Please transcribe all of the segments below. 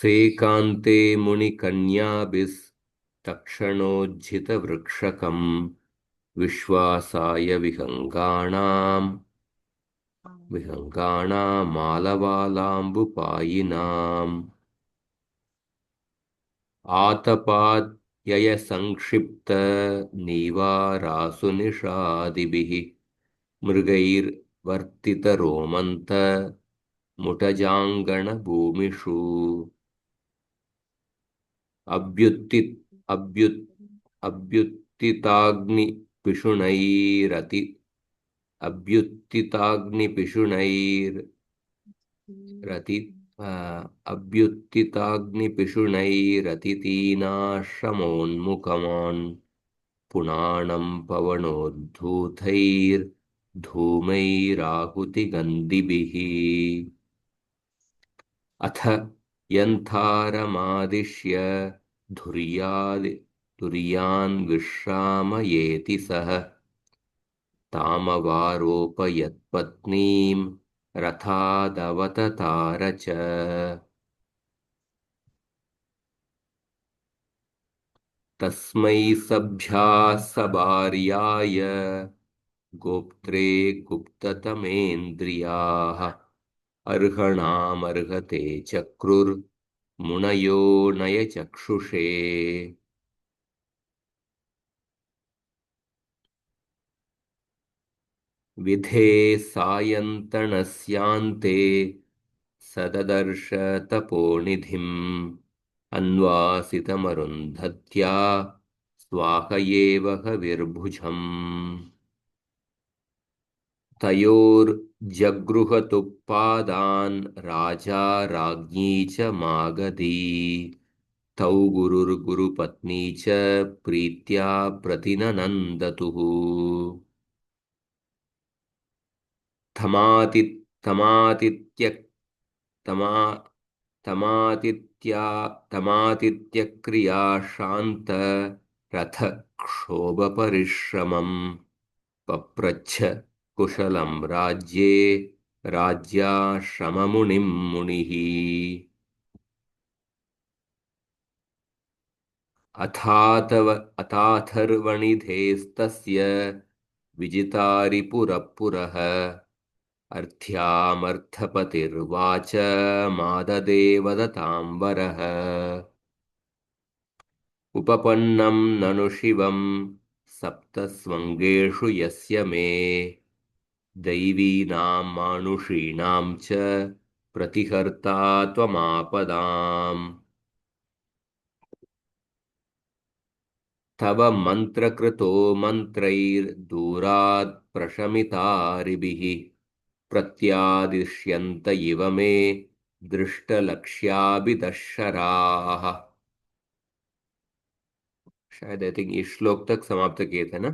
सेकान्ते मुनिकन्याभिस्तक्षणोज्झितवृक्षकम् विश्वासाय विहङ्गाणामालवालाम्बुपायिनाम् आतपाद्यय संक्षिप्त नीवारासु निषादिभिः मृगैर्वर्तितरोमन्त मुटजाङ्गणभूमिषु अभ्युत्थित अभ्युत् अभ्युत्थिताग्निपिशुनैरति अभ्युत्थिताग्निपिशुनैरति अ, अभ्युत्थिताग्निपिशुनैरतितीनाश्रमोन्मुखमान् पुनाणं पवनोद्धूतैर्धूमैराहुतिगन्धिभिः अथ यन्थारमादिश्य धुर्यान् विश्रामयेति सः तामवारोपयत्पत्नीं रथादवततार च तस्मै सभ्यासभार्याय गोप्त्रे गुप्ततमेन्द्रियाः अर्हणामर्हते चक्रुर्मुनयो नयचक्षुषे विधे सायन्तनस्यान्ते सददर्श तपोनिधिम् अन्वासितमरुन्धत्या स्वाहयेव हविर्भुजम् तयोर्जगृहतुप्पादान् राजा राज्ञी च मागधी तौ गुरुर्गुरुपत्नी च प्रीत्या प्रतिननन्दतुः तमाति तमातिथ्य तमा तमातिथ्या तमातिथ्यक्रिया शान्त रथ क्षोभपरिश्रमम् पप्रच्छ कुशलं राज्ये राज्याश्रममुनिं मुनिः अथाथर्वणिधेस्तस्य विजितारिपुरः अर्थ्यामर्थपतिर्वाच माददेवदतां वरः उपपन्नं ननु शिवं सप्तस्वङ्गेषु यस्य मे दैवीनां मानुषीणां च प्रतिहर्ता त्वमापदाम् तव मन्त्रकृतो मन्त्रैर्दूरात् प्रशमितारिभिः प्रत्यादिश्यन्त इव मे दृष्टलक्ष्याभिदशराः शायद आई थिंक इस श्लोक तक समाप्त किए थे ना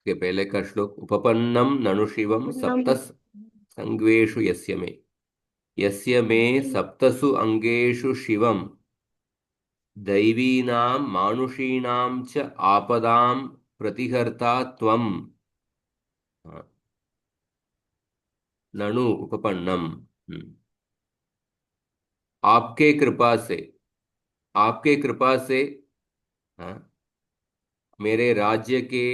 के पहले का श्लोक उपपन्नम ननु शिवम सप्तस संगवेषु यस्य मे सप्तसु अंगेषु शिवम दैवीनां मानुषीणां च आपदां प्रतिहर्ता त्वं ननु उपपन्नम आपके कृपा से आपके कृपा से हाँ, मेरे राज्य के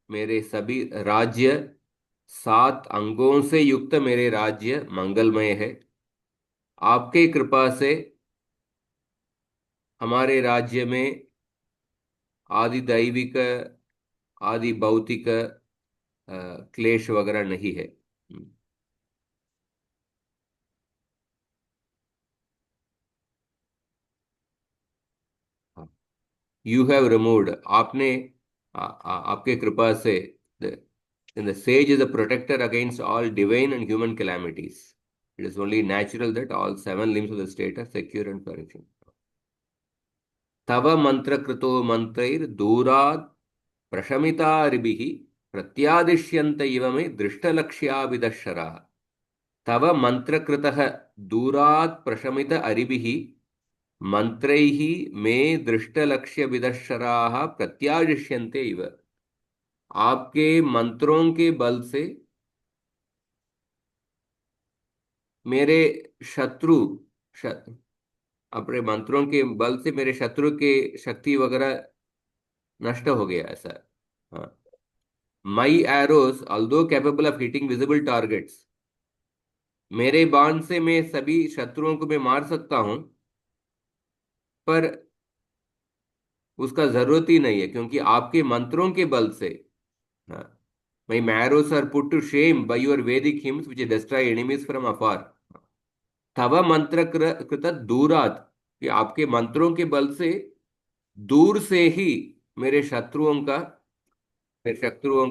मेरे सभी राज्य 7 अंगों से युक्त मेरे राज्य मंगलमय है आपके कृपा से हमारे राज्य में आदि दैविक आदि भौतिक क्लेश वगैरह नहीं है यू हैव रिमूव्ड आपने आपके कृपा से the sage is the protector against all divine and human calamities it is only natural that all 7 limbs of the state are secure and flourishing तव मंत्रकृतो मंत्रैर्दूरात् प्रशमितारिभिः प्रत्यादिश्यन्त इव मे दृष्टलक्ष्याभिदशराः तव मंत्रकृतः दूरात् प्रशमित अरिभिः मंत्रैः मे दृष्टलक्ष्यभिदशराः प्रत्यादिश्यन्ते इव आपके मंत्रों के बल से मेरे शत्रु अपने मंत्रों के बल से मेरे शत्रु के शक्ति वगैरह नष्ट हो गया ऐसा। हाँ। My arrows although capable of hitting visible targets, मेरे बाण से मैं सभी शत्रुओं को मैं मार सकता हूं, पर उसका जरूरत ही नहीं है क्योंकि आपके मंत्रों के बल से। हाँ। My arrows are put to shame by your Vedic hymns which destroy enemies from afar. तव मंत्र कृत दूरात, कि आपके मंत्रों के बल से दूर से ही मेरे शत्रुओं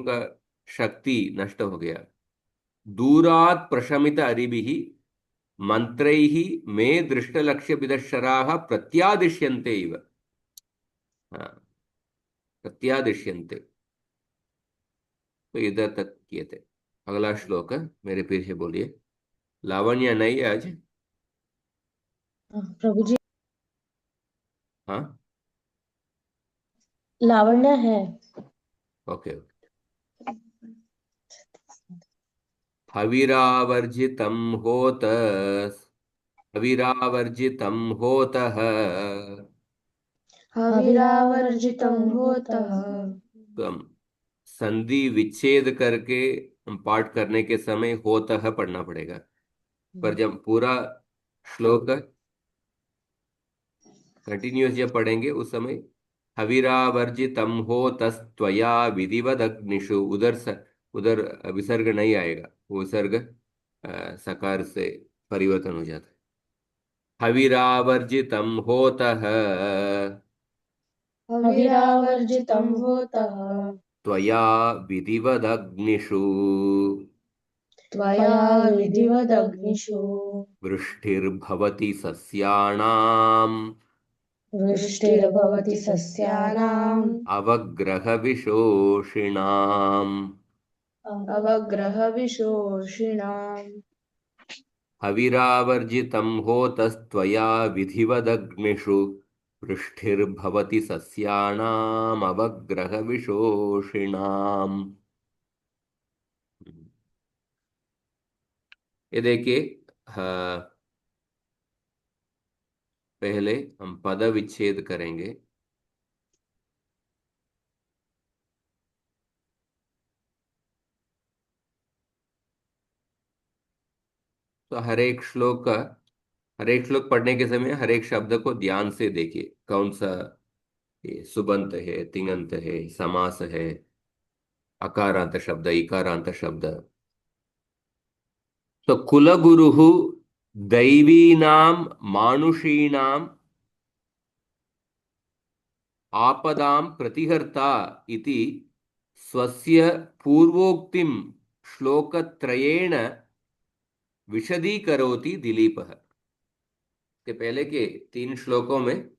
का शक्ति नष्ट हो गया। दूरात् प्रशमित अरिभिः मंत्रैः मे दृष्टलक्ष्य विदशराः प्रत्यादिश्यन्ते इव। हाँ, प्रत्यादिश्यन्ते। तो इधर तक किए थे। अगला श्लोक है, मेरे पीछे बोलिए। लावण्य नहीं है आज? प्रभु जी, हाँ। लावण्य है। ओके। हविरावर्जितं होत, हविरावर्जितं होतः। हविरावर्जितं होतः। तो हम संधि विच्छेद करके हम पाठ करने के समय होतः पढ़ना पड़ेगा। पर जब पूरा श्लोक कंटिन्यूस जब पढ़ेंगे उस समय हविरावर्जितम हो तस्त्वया विधिवदग्निषु, उधर विसर्ग नहीं आएगा, वो विसर्ग सकार से परिवर्तन हो जाता है। हविरावर्जितम होतः हविरावर्जितं होतः। त्वया विधिवदग्निषु, त्वया विधिवदग्निषु। वृष्टिर्भवति सस्याणाम् वृष्टिर्भवति सस्यानाम्। अवग्रहविशोषिणाम्। अवग्रहविशोषिणाम्। हविरावर्जितं होतस्त्वया विधिवदग्निषु, वृष्टिर्भवति सस्यानामवग्रहविशोषिणाम्। ये देखिए। हाँ, पहले हम पद विच्छेद करेंगे। तो हर एक श्लोक पढ़ने के समय हर एक शब्द को ध्यान से देखिए, कौन सा ये सुबंत है, तिङंत है, समास है, अकारांत शब्द, इकारांत शब्द। तो कुलगुरुः दैवीनां मानुषीणां आपदां प्रतिहर्ता इति स्वस्य पूर्वोक्तिं श्लोकत्रयेण विशदीकरोति दिलीपः। के पहले के 3 श्लोकों में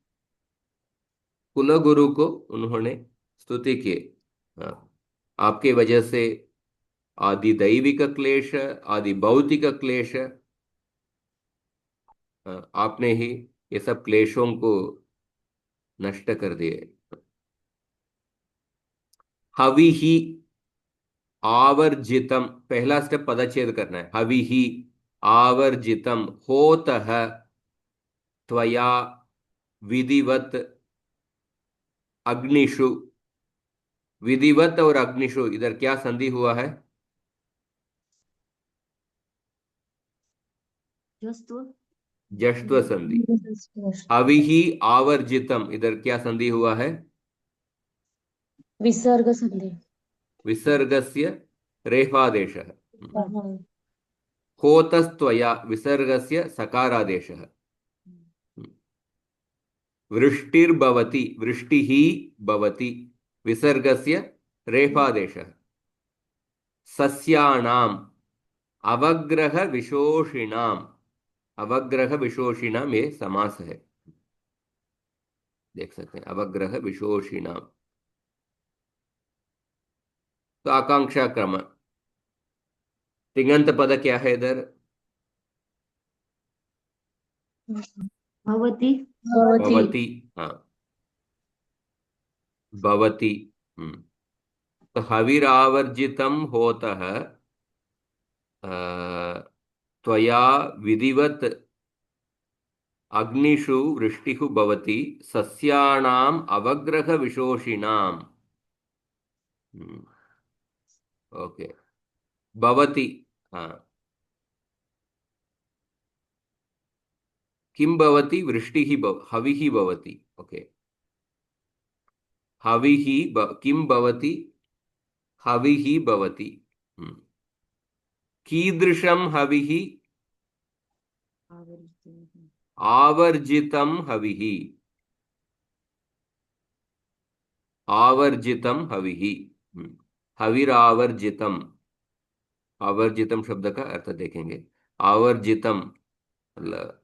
कुलगुरु को उन्होंने स्तुति की। हाँ, आपके वजह से आदि दैविक क्लेश, आदि भौतिक क्लेश, आपने ही ये सब क्लेशों को नष्ट कर दिए। हवि ही आवर्जितम, पहला स्टेप पदच्छेद करना है। हवि ही आवर्जितम होतः त्वया विधिवत अग्निषु। विधिवत और अग्निषु, इधर क्या संधि हुआ है? जस्त्व। जश्त्व संधि। हवि ही आवर्जितम, इधर क्या संधि हुआ है? विसर्ग संधि। विसर्गस्य रेफादेशः। हाँ। होतस्त्वया विसर्गस्य सकारादेशः। वृष्टिर्भवति, वृष्टिः भवति, विसर्गस्य रेफादेशः। सस्यानाम् अवग्रह विशोषिणाम्, अवग्रह विशोषिणाम् ये समास है, देख सकते हैं, अवग्रह विशोषिणाम्। तो आकांक्षा क्रम, तिङंत पद क्या है इधर? भवति। भवति। भवति। हाँ, भवति। तो हविरावर्जितम होतः त्वया विधिवत् अग्निषु वृष्टिः भवति सस्यानाम् अवग्रहविशोषिणाम्। ओके, भवति। हाँ, किं भवति? वृष्टिः हविः भवति। ओके, हविः किं भवति? हविः भवति। कीदृशं हविः? आवर्जितं हविः। आवर्जितं हविः। हविरावर्जितम। आवर्जितम शब्द का अर्थ देखेंगे। आवर्जितम मतलब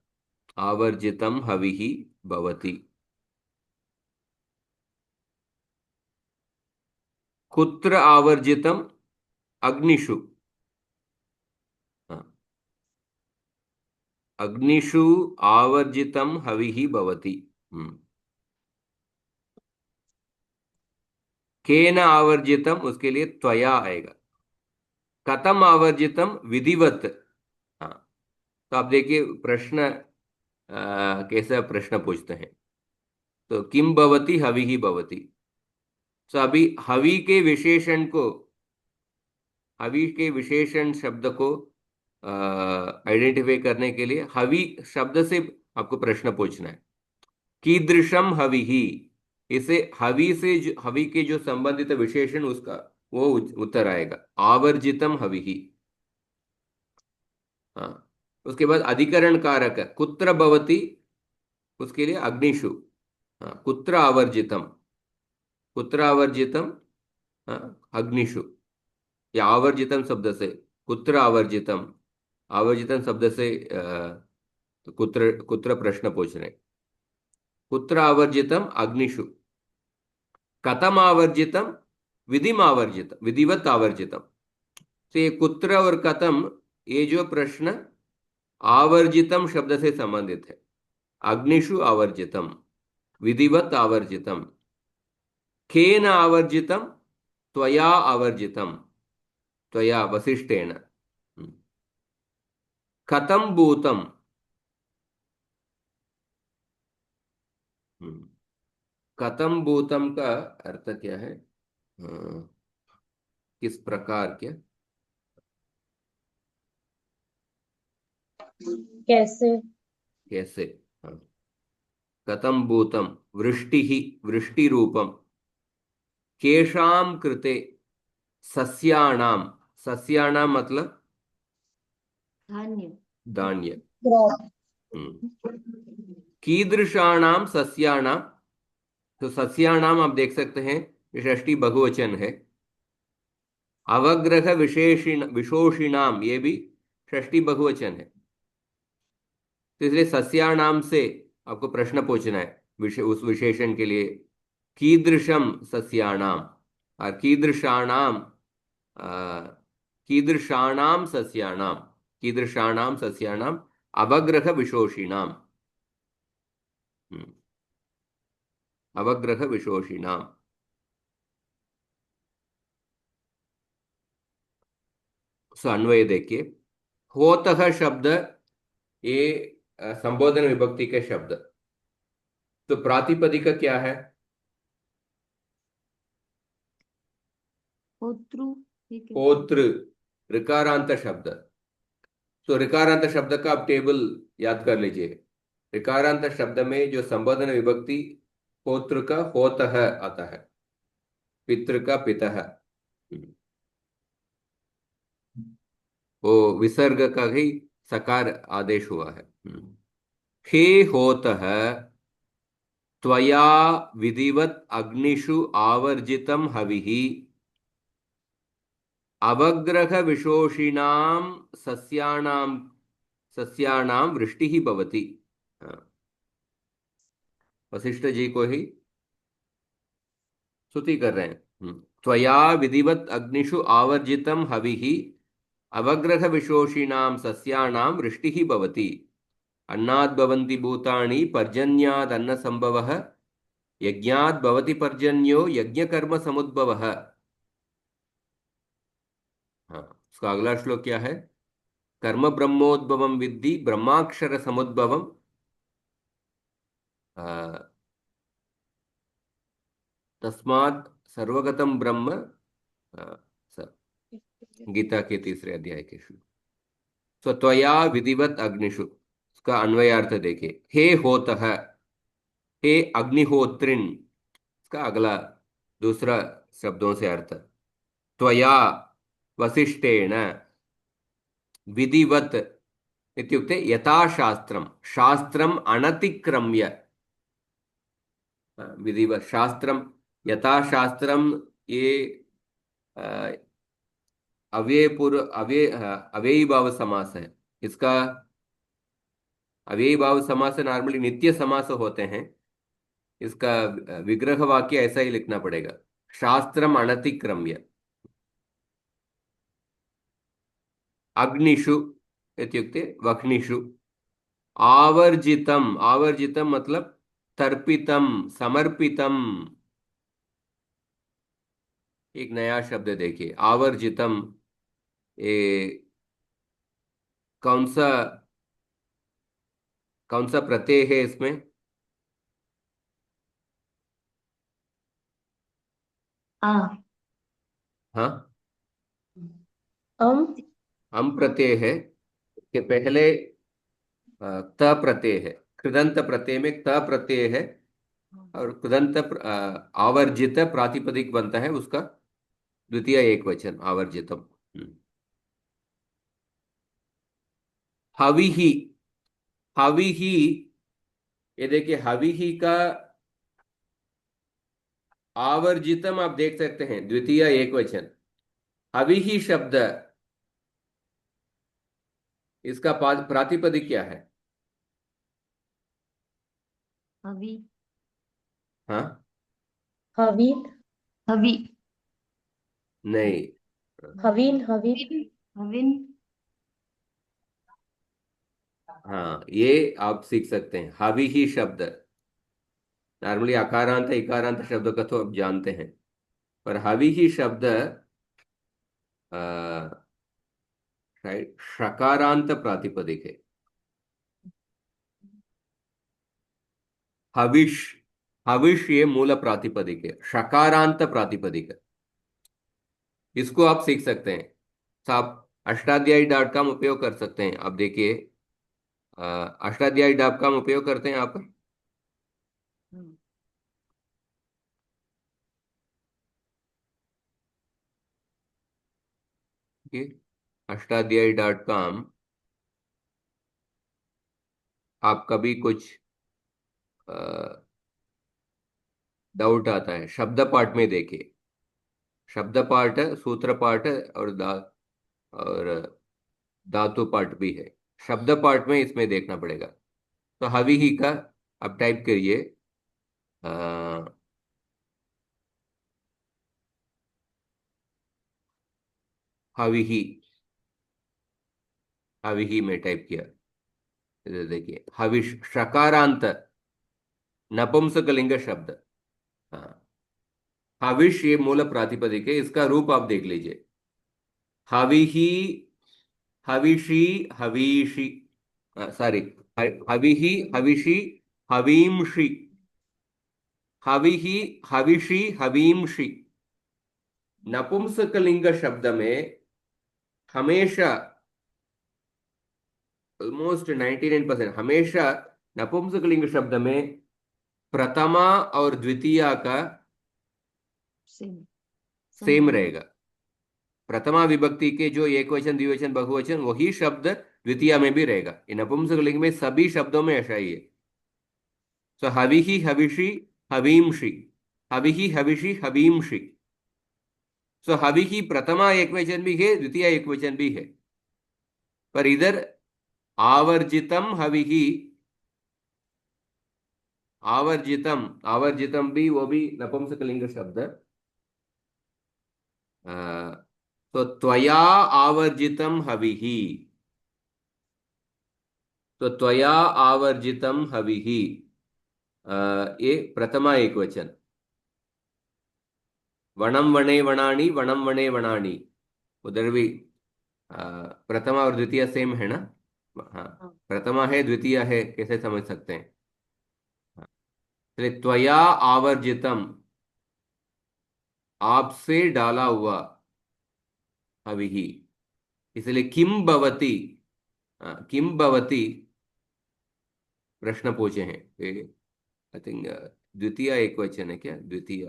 आवर्जितम हविः भवति। कुत्र आवर्जितम? अग्निषु। हाँ, अग्निषु आवर्जितम हविः भवति। केन आवर्जितम? उसके लिए त्वया आएगा। कथम आवर्जितम? विधिवत। हाँ, तो आप देखिए प्रश्न कैसा प्रश्न पूछते हैं। तो किम भवति? हविः भवति। तो अभी हवि के विशेषण शब्द को आइडेंटिफाई करने के लिए हवि शब्द से आपको प्रश्न पूछना है। कीदृशम हविः, इसे हवि से हवि के जो संबंधित विशेषण उसका वो उत्तर आएगा। आवर्जितम हविः। हाँ, उसके बाद अधिकरण कारक कुत्र भवति, उसके लिए अग्निषु। हाँ, कुत्र आवर्जितम? कुत्र आवर्जितम? हाँ, अग्निषु। या आवर्जितम शब्द से कुत्र आवर्जितम? आवर्जितम शब्द से तो कुत्र कुत्र प्रश्न पूछ रहे हैं। कुत्र आवर्जितम? अग्निषु। कथम आवर्जितम? विधिम आवर्जितम, विधिवत आवर्जितम। तो ये कुत्र और कथम, ये जो प्रश्न आवर्जितम शब्द से संबंधित है। अग्निषु आवर्जितम, विधिवत आवर्जितम। केन आवर्जितम? त्वया आवर्जितम, त्वया वसिष्ठेन। कथम भूतम? कथम भूतम का अर्थ क्या है? किस प्रकार? क्या? कैसे? कैसे? हाँ। कथम भूतम वृष्टि ही, वृष्टि रूपम। केशाम कृते? सस्याणाम। सस्याणाम मतलब धान्य। धान्य। क्रॉप। हम्म। कीदृशाणाम सस्याणाम? तो सस्याणाम आप देख सकते हैं ये षष्ठी बहुवचन है। अवग्रह विशोषिणाम ये भी षष्ठी बहुवचन है। तो इसलिए सस्याणाम से आपको प्रश्न पूछना है उस विशेषण के लिए। कीदृशम सस्याणाम और कीदृशाणाम, कीदृशाणाम सस्याणाम, कीदृशाणाम सस्याणाम अवग्रह विशोषिणाम। अवग्रह विशोषिणाम। सो अन्वय देखिए। होतः शब्द ये संबोधन विभक्ति के शब्द। तो प्रातिपदिक क्या है? होतृ। ठीक है। होतृ, ऋकारांत शब्द। तो ऋकारांत शब्द का आप टेबल याद कर लीजिए। ऋकारांत शब्द में जो संबोधन विभक्ति होतृ का होतः आता है, पितृ का पितः। वो विसर्ग का ही सकार आदेश हुआ है। हे होतः त्वया विधिवत अग्निषु आवर्जितम हविः अवग्रह विशोषिणाम सस्यानाम, सस्यानाम वृष्टिः भवति। हाँ, वशिष्ठ जी को ही स्तुति कर रहे हैं। त्वया विधिवत अग्निषु आवर्जितम हविः अवग्रह विशोषिणाम सस्यानाम वृष्टिः भवति। अन्नाद् भवन्ति भूतानि पर्जन्याद् अन्न संभवः यज्ञाद् भवति पर्जन्यो यज्ञकर्म समुद्भवः। हाँ, उसका अगला श्लोक क्या है? कर्म ब्रह्मोद्भवं विद्धि ब्रह्माक्षर समुद्भवम तस्मात् सर्वगतं ब्रह्म। अ, स- गीता के तीसरे अध्याय के शुरू। स्वत्वया विधिवत अग्निषु, उसका अन्वयार्थ देखिए। हे होतः, हे अग्निहोत्रिन, इसका अगला दूसरा शब्दों से अर्थ। त्वया वसिष्ठेन विधिवत इत्युक्ते यथाशास्त्रम, शास्त्रम अनतिक्रम्य। विधिवत शास्त्रम, यथाशास्त्रम, ये अव्ययी भाव समास है। इसका अव्ययी भाव समास नॉर्मली नित्य समास होते हैं। इसका विग्रह वाक्य ऐसा ही लिखना पड़ेगा, शास्त्रम अनतिक्रम्य। अग्निषु इत्युक्ते वह्निषु। आवर्जितम, आवर्जितम मतलब तर्पितम, समर्पितम। एक नया शब्द देखिए, आवर्जितम। ये कौन सा कौन सा प्रत्यय है इसमें? आ हाँ, अम हम प्रत्यय है कि पहले त प्रत्यय है। कृदंत प्रत्यय में त प्रत्यय है, और कृदंत आवर्जित प्रातिपदिक बनता है उसका द्वितीय एक वचन आवर्जितम। हविहि, हविहि, ये देखिए हविहि का आवर्जितम आप देख सकते हैं, द्वितीय एक वचन। हविहि शब्द, इसका प्रातिपदिक क्या है? हवि हाँ, हवीन हवि नहीं, हवीन हवीन हविन। हाँ ये आप सीख सकते हैं। हविहि शब्द नॉर्मली अकारांत इकारांत शब्द का तो आप जानते हैं, पर हविहि शब्द शायद षकारांत प्रातिपदिक है। हविष, हविष ये मूल प्रातिपदिक है, षकारांत प्रातिपदिक है। इसको आप सीख सकते हैं। तो आप अष्टाध्यायी.com उपयोग कर सकते हैं। आप देखिए, अष्टाध्यायी.com उपयोग करते हैं आप? अष्टाध्यायी.com, आप कभी कुछ डाउट आता है शब्द पाठ में देखिए। शब्द पाठ, सूत्र पाठ और धातु पाठ भी है। शब्द पाठ में इसमें देखना पड़ेगा। तो हवि ही का अब टाइप करिए। अ, हवि ही, हवि ही में टाइप किया। इधर देखिए, हविष शकारांत नपुंसकलिंग शब्द। हाँ, हविष ये मूल प्रातिपदिक है, इसका रूप आप देख लीजिए। हवि ही, हविषी, हवीषी, सॉरी, हवि ही, हविषी, हवींषि, हवि ही, हविषी, हवींषि। नपुंसकलिंग शब्द में हमेशा, ऑलमोस्ट 99% हमेशा नपुंसकलिंग शब्द में प्रथमा और द्वितीया का सेम सेम समान। रहेगा। प्रथमा विभक्ति के जो एक वचन द्विवचन बहुवचन वही शब्द द्वितीया में भी रहेगा। इन नपुंसकलिंग में सभी शब्दों में ऐसा ही है। सो हविहि हविषि हवींषि, हविहि हविषि हवींषि। सो हविहि प्रथमा एक वचन भी है, द्वितीय एक वचन भी है। पर इधर आवर्जितम हविहि, आवर्जितम, आवर्जितम भी वो भी नपुंसकलिंग शब्द। तो त्वया आवर्जितम हविहि, तो त्वया आवर्जितम हविहि, ये प्रथमा एक वचन। वणम वणे वणानि, वणम वणे वणानि, उधर भी प्रथमा और द्वितीय सेम है ना? हाँ, हाँ। प्रथमा है द्वितीय है, कैसे समझ सकते हैं? हाँ, चलिए, त्वया आवर्जितम, आपसे डाला हुआ, हविः, इसलिए किम भवति, किम भवति प्रश्न पूछे हैं। आई थिंक द्वितीय एक वचन है क्या? द्वितीय,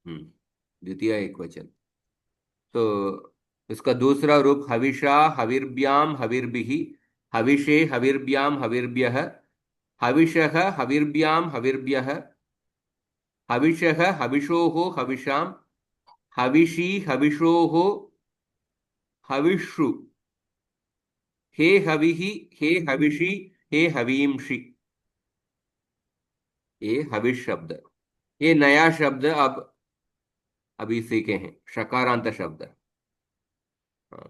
द्वितीय एक वचन। तो इसका दूसरा रूप हविषा हविर्भ्याम हविर्भिः, हविषे हविर्भ्याम हविर्भ्यः, हविषः हविर्भ्याम हविर्भ्यः, हविषः हविषोः हविषाम, हविषी हविषोः हविषु, हे हविः, हे हविषि, हे हवींषि। ये हविष शब्द, ये नया शब्द अब अभी सीखे हैं, शकारांत शब्द। हाँ।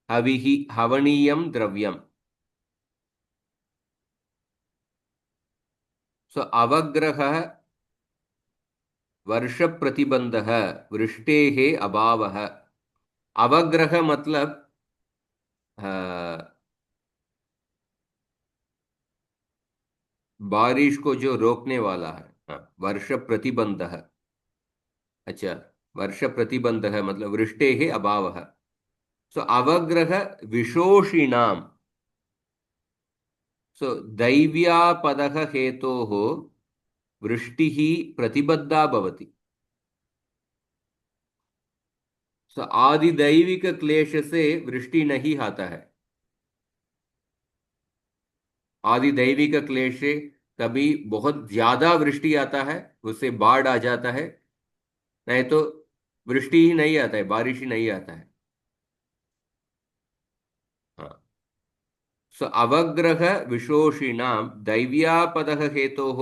हविः हवनीयम द्रव्यम। सो अवग्रह वर्ष प्रतिबंध, वृष्टे अभाव। अवग्रह मतलब बारिश को जो रोकने वाला है। हाँ, वर्ष प्रतिबंध है। अच्छा, वर्ष प्रतिबंध है मतलब वृष्टे अभाव। सो अवग्रह विशोषिणाम, सो दैव्यापदः हेतोः वृष्टिः प्रतिबद्धा भवति। सो आदिदैविक क्लेश से वृष्टि नहीं आता है। आदिदैविक क्लेश से कभी बहुत ज्यादा वृष्टि आता है, उससे बाढ़ आ जाता है, नहीं तो वृष्टि ही नहीं आता है, बारिश ही नहीं आता है। हाँ। सो अवग्रह विशोषिणां दैव्यापदः हेतोः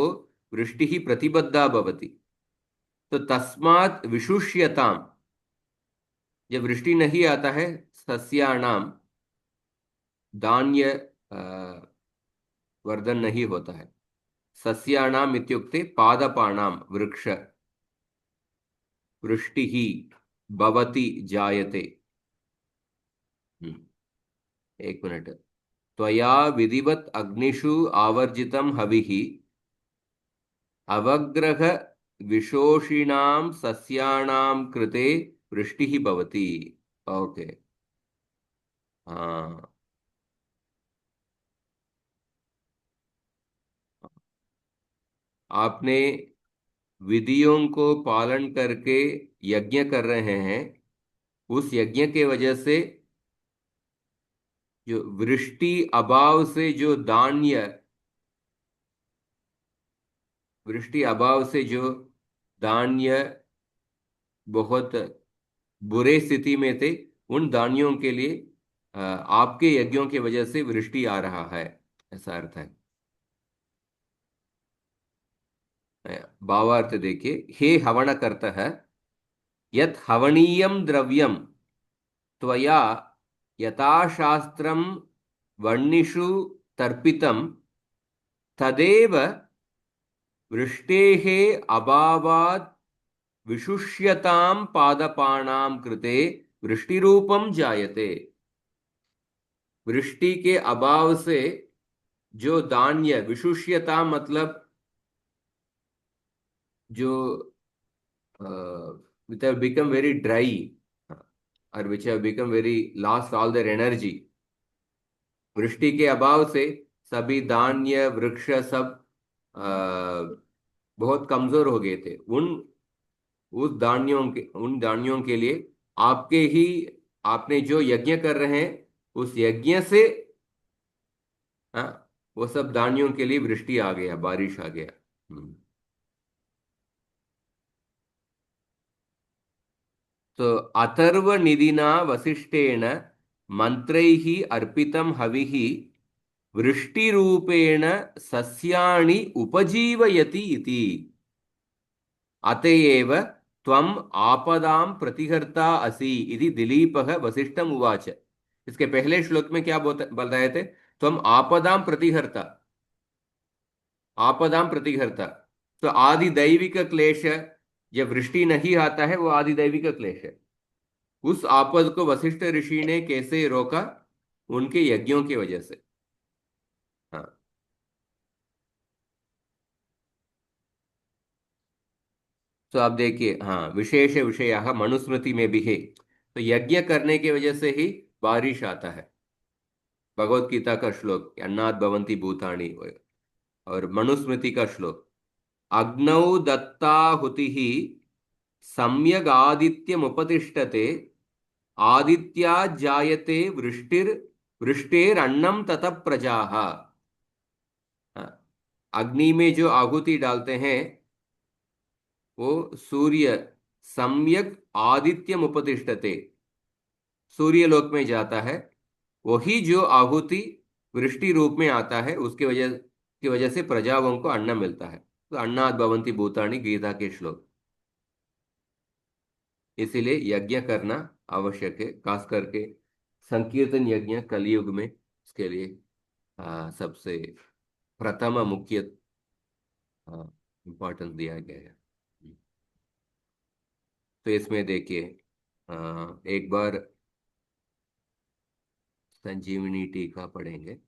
वृष्टिः प्रतिबद्धा भवति। तो तस्मात् विशुष्यताम, जब वृष्टि नहीं आता है, सस्यानाम, धान्य वर्धन नहीं होता है। सस्यानाम इत्युक्ते पादपानाम, वृक्ष, वृष्टिः भवति जायते। हम्म, एक मिनट। त्वया विधिवत अग्निषु आवर्जितं हविः, अवग्रह विशोषिणां सस्यानां कृते वृष्टिः भवति। ओके। हाँ, आपने विधियों को पालन करके यज्ञ कर रहे हैं, उस यज्ञ के वजह से जो वृष्टि अभाव से जो धान्य, वृष्टि अभाव से जो धान्य बहुत बुरे स्थिति में थे, उन धान्यों के लिए आपके यज्ञों की वजह से वृष्टि आ रहा है, ऐसा अर्थ है। भावार्थ देखिए, हे हवन करता है, यत् हवनीयम द्रव्यम त्वया यथाशास्त्रम वर्णिषु तर्पितम, तदेव वृष्टेः अभावात् विशुष्यतां पादपानां कृते वृष्टिरूपम जायते। वृष्टि के अभाव से जो धान्य, विशुष्यता मतलब जो which have become very dry, or which have become very lost all their energy, वृष्टि के अभाव से सभी धान्य वृक्ष सब बहुत कमजोर हो गए थे। उन धान्यों के लिए आपके ही, आपने जो यज्ञ कर रहे हैं, उस यज्ञ से, हाँ, वो सब धान्यों के लिए वृष्टि आ गया, बारिश आ गया। तो अथर्व निधिना वसिष्ठेन मंत्रैः अर्पितं हविः वृष्टिरूपेण सस्यानि उपजीवयति इति, अतएव त्वम् आपदां प्रतिहर्ता असि इति दिलीपः वसिष्ठम् उवाच। इसके पहले श्लोक में क्या बोल रहे थे? त्वम् आपदां प्रतिहर्ता, आपदां प्रतिहर्ता। तो आदि दैविक क्लेश, जब वृष्टि नहीं आता है, वो आदि दैविक क्लेश है। उस आपद को वशिष्ठ ऋषि ने कैसे रोका? उनके यज्ञों की वजह से। हाँ, तो आप देखिए, हाँ, विशेष विषय मनुस्मृति में भी है। तो यज्ञ करने की वजह से ही बारिश आता है। भगवत गीता का श्लोक अन्नात् भवन्ति भूतानि, और मनुस्मृति का श्लोक अग्नौ दत्ताहुति सम्यगादित्यमुपतिष्ठते आदित्या जायते वृष्टिर वृष्टेरन्नम ततः प्रजाः। अग्नि में जो आहुति डालते हैं वो सूर्य सम्यक आदित्यम उपतिष्ठते, सूर्य लोक में जाता है। वही जो आहुति वृष्टि रूप में आता है, उसकी वजह से प्रजाओं को अन्न मिलता है। तो अन्नात् भवन्ति भूतानि, गीता के श्लोक। इसीलिए यज्ञ करना आवश्यक है, खास करके संकीर्तन यज्ञ कलयुग में इसके लिए सबसे प्रथम मुख्य इम्पोर्टेंस दिया गया है। तो इसमें देखिए, एक बार संजीवनी टीका पढ़ेंगे।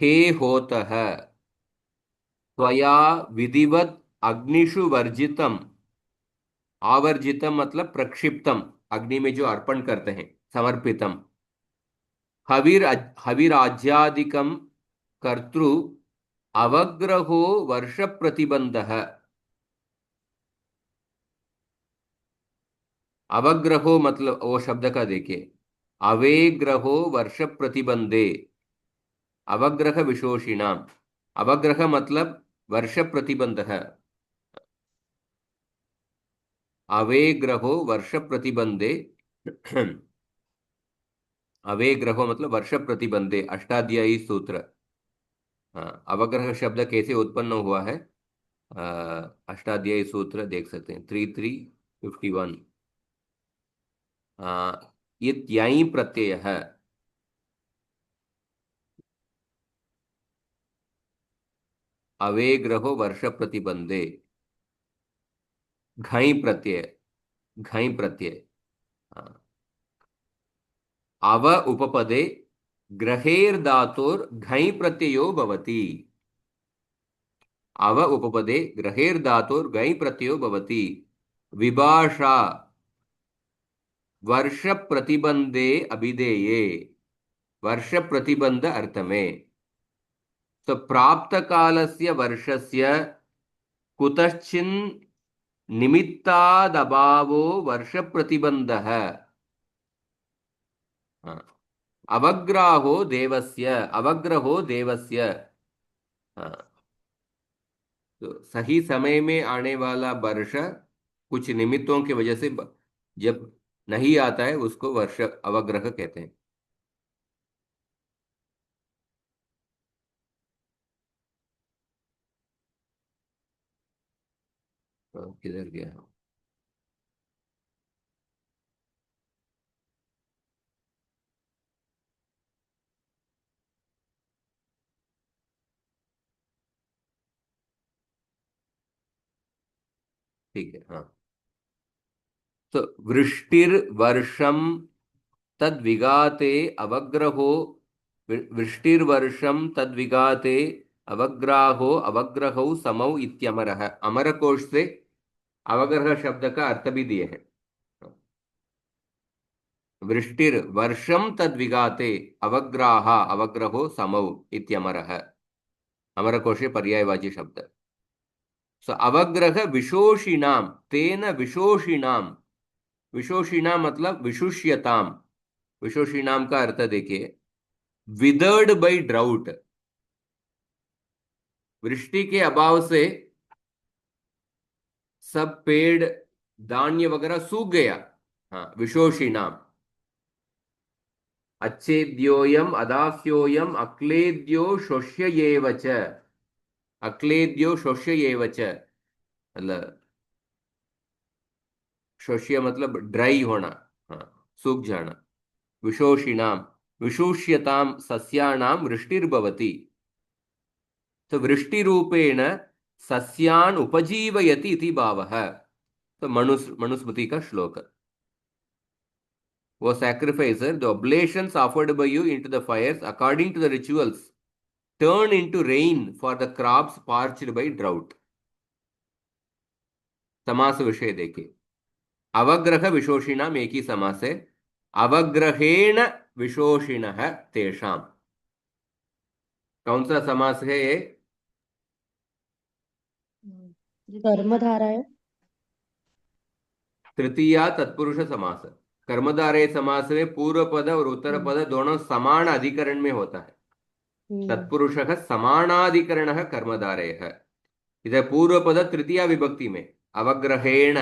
हे होत है त्वया विधिवत अग्निषु वर्जितम, आवर्जितम मतलब प्रक्षिप्तम, अग्नि में जो अर्पण करते हैं, समर्पितम, हविर हविराज्यादिकम कर्तृ अवग्रहो वर्ष प्रतिबंध। अवग्रहो मतलब वो शब्द का देखिए, अवेग्रहो वर्ष प्रतिबंधे, अवग्रह विशोषिणाम। अवग्रह मतलब वर्ष प्रतिबंध है। अवेग्रहो वर्ष प्रतिबंधे अवेग्रहो मतलब वर्ष प्रतिबंधे, अष्टाध्यायी सूत्र। हाँ, अवग्रह शब्द कैसे उत्पन्न हुआ है? अष्टाध्यायी सूत्र देख सकते हैं, 3351। इत्यायी प्रत्यय है, अवेग्रहो वर्ष प्रतिबंधे, घई प्रत्यय, घई प्रत्यय। हाँ, अव उपपदे ग्रहेर धातुर घई प्रत्ययो भवति, अव उपपदे ग्रहेर धातुर घई प्रत्ययो भवति। विभाषा वर्ष प्रतिबंधे अभिधेये, वर्ष प्रतिबंध अर्थ में। तो प्राप्त कालस्य वर्षस्य कुतश्चिन निमित्तादभावो वर्ष प्रतिबंधः। हाँ, अवग्राहो देवस्य, अवग्रहो देवस्य। हाँ, तो सही समय में आने वाला वर्ष कुछ निमित्तों की वजह से जब नहीं आता है, उसको वर्ष अवग्रह कहते हैं। तो किधर गया? ठीक है, हाँ। तो वृष्टिर वर्षम तद्विगाते अवग्रहो, वृष्टिर्वर्षम तद्विगाते अवग्राहो अवग्रहो समौ इत्यमरः। अमर कोश से अवग्रह शब्द का अर्थ भी दिए हैं। वृष्टिर वर्षम तद्विगाते अवग्राह अवग्रहो समौ इत्यमरः, अमर कोशे पर्यायवाची शब्द। सो अवग्रह विशोषिणाम, तेन विशोषिणाम, विशोषिणाम मतलब विशुष्यताम। विशोषिणाम का अर्थ देखिए, विदर्ड बाई ड्राउट, वृष्टि के अभाव से सब पेड़ धान्य वगैरह सूख गया। हाँ, विशोषिणाम। अच्छेद्योयम अदास्योयम अक्लेद्यो शोष्य एव च, अक्लेद्यो शोष्य एव च मतलब शोष्य मतलब ड्राई होना, हाँ, सूख जाना। विशोषिणां विशूष्यतां सस्यानां वृष्टिर्भवति। तो वृष्टिरूपेण सस्यान् उपजीवयति इति भावः। तो मनुस्मृति का श्लोक। O sacrificer, the oblations offered by you into the fires according to the rituals turn into rain for the crops parched by drought. समास विषय देखिए, अवग्रह विशोषिणाम एक ही समास है, अवग्रहेण विशोषिणः तेषाम। कौन सा समास है ये? कर्मधारा है। तृतीया तत्पुरुष समास। कर्मधारय समास में पूर्व पद और उत्तर पद दोनों समान अधिकरण में होता है। तत्पुरुषः समानाधिकरणः कर्मधारयः। इधर पूर्व पद तृतीया विभक्ति में अवग्रहेण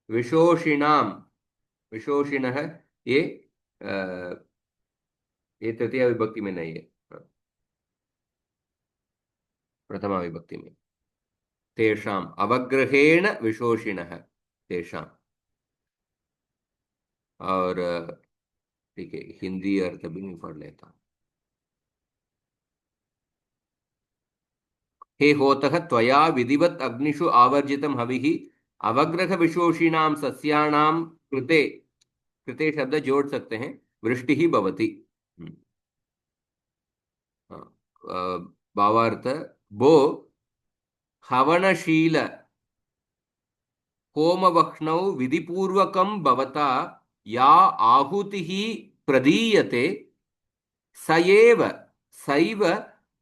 विशोषिणाम, विशोषिणः ये ये तृतीया विभक्ति में नहीं है, प्रथमा विभक्ति में। तेषाम अवग्रहेण विशोषिणः तेषाम। और ठीक है, हिंदी अर्थ भी मैं पढ़ लेता हूँ। हे होतः त्वया विधिवत् अग्निषु आवर्जितं हविः अवग्रह विशोषिणां सस्यानां कृते, कृते शब्द जोड़ सकते हैं, वृष्टि ही भवति। भावार्थ, भो हवनशील होमवह्नौ विधिपूर्वकं भवता या आहुतिः प्रदीयते स एव सैव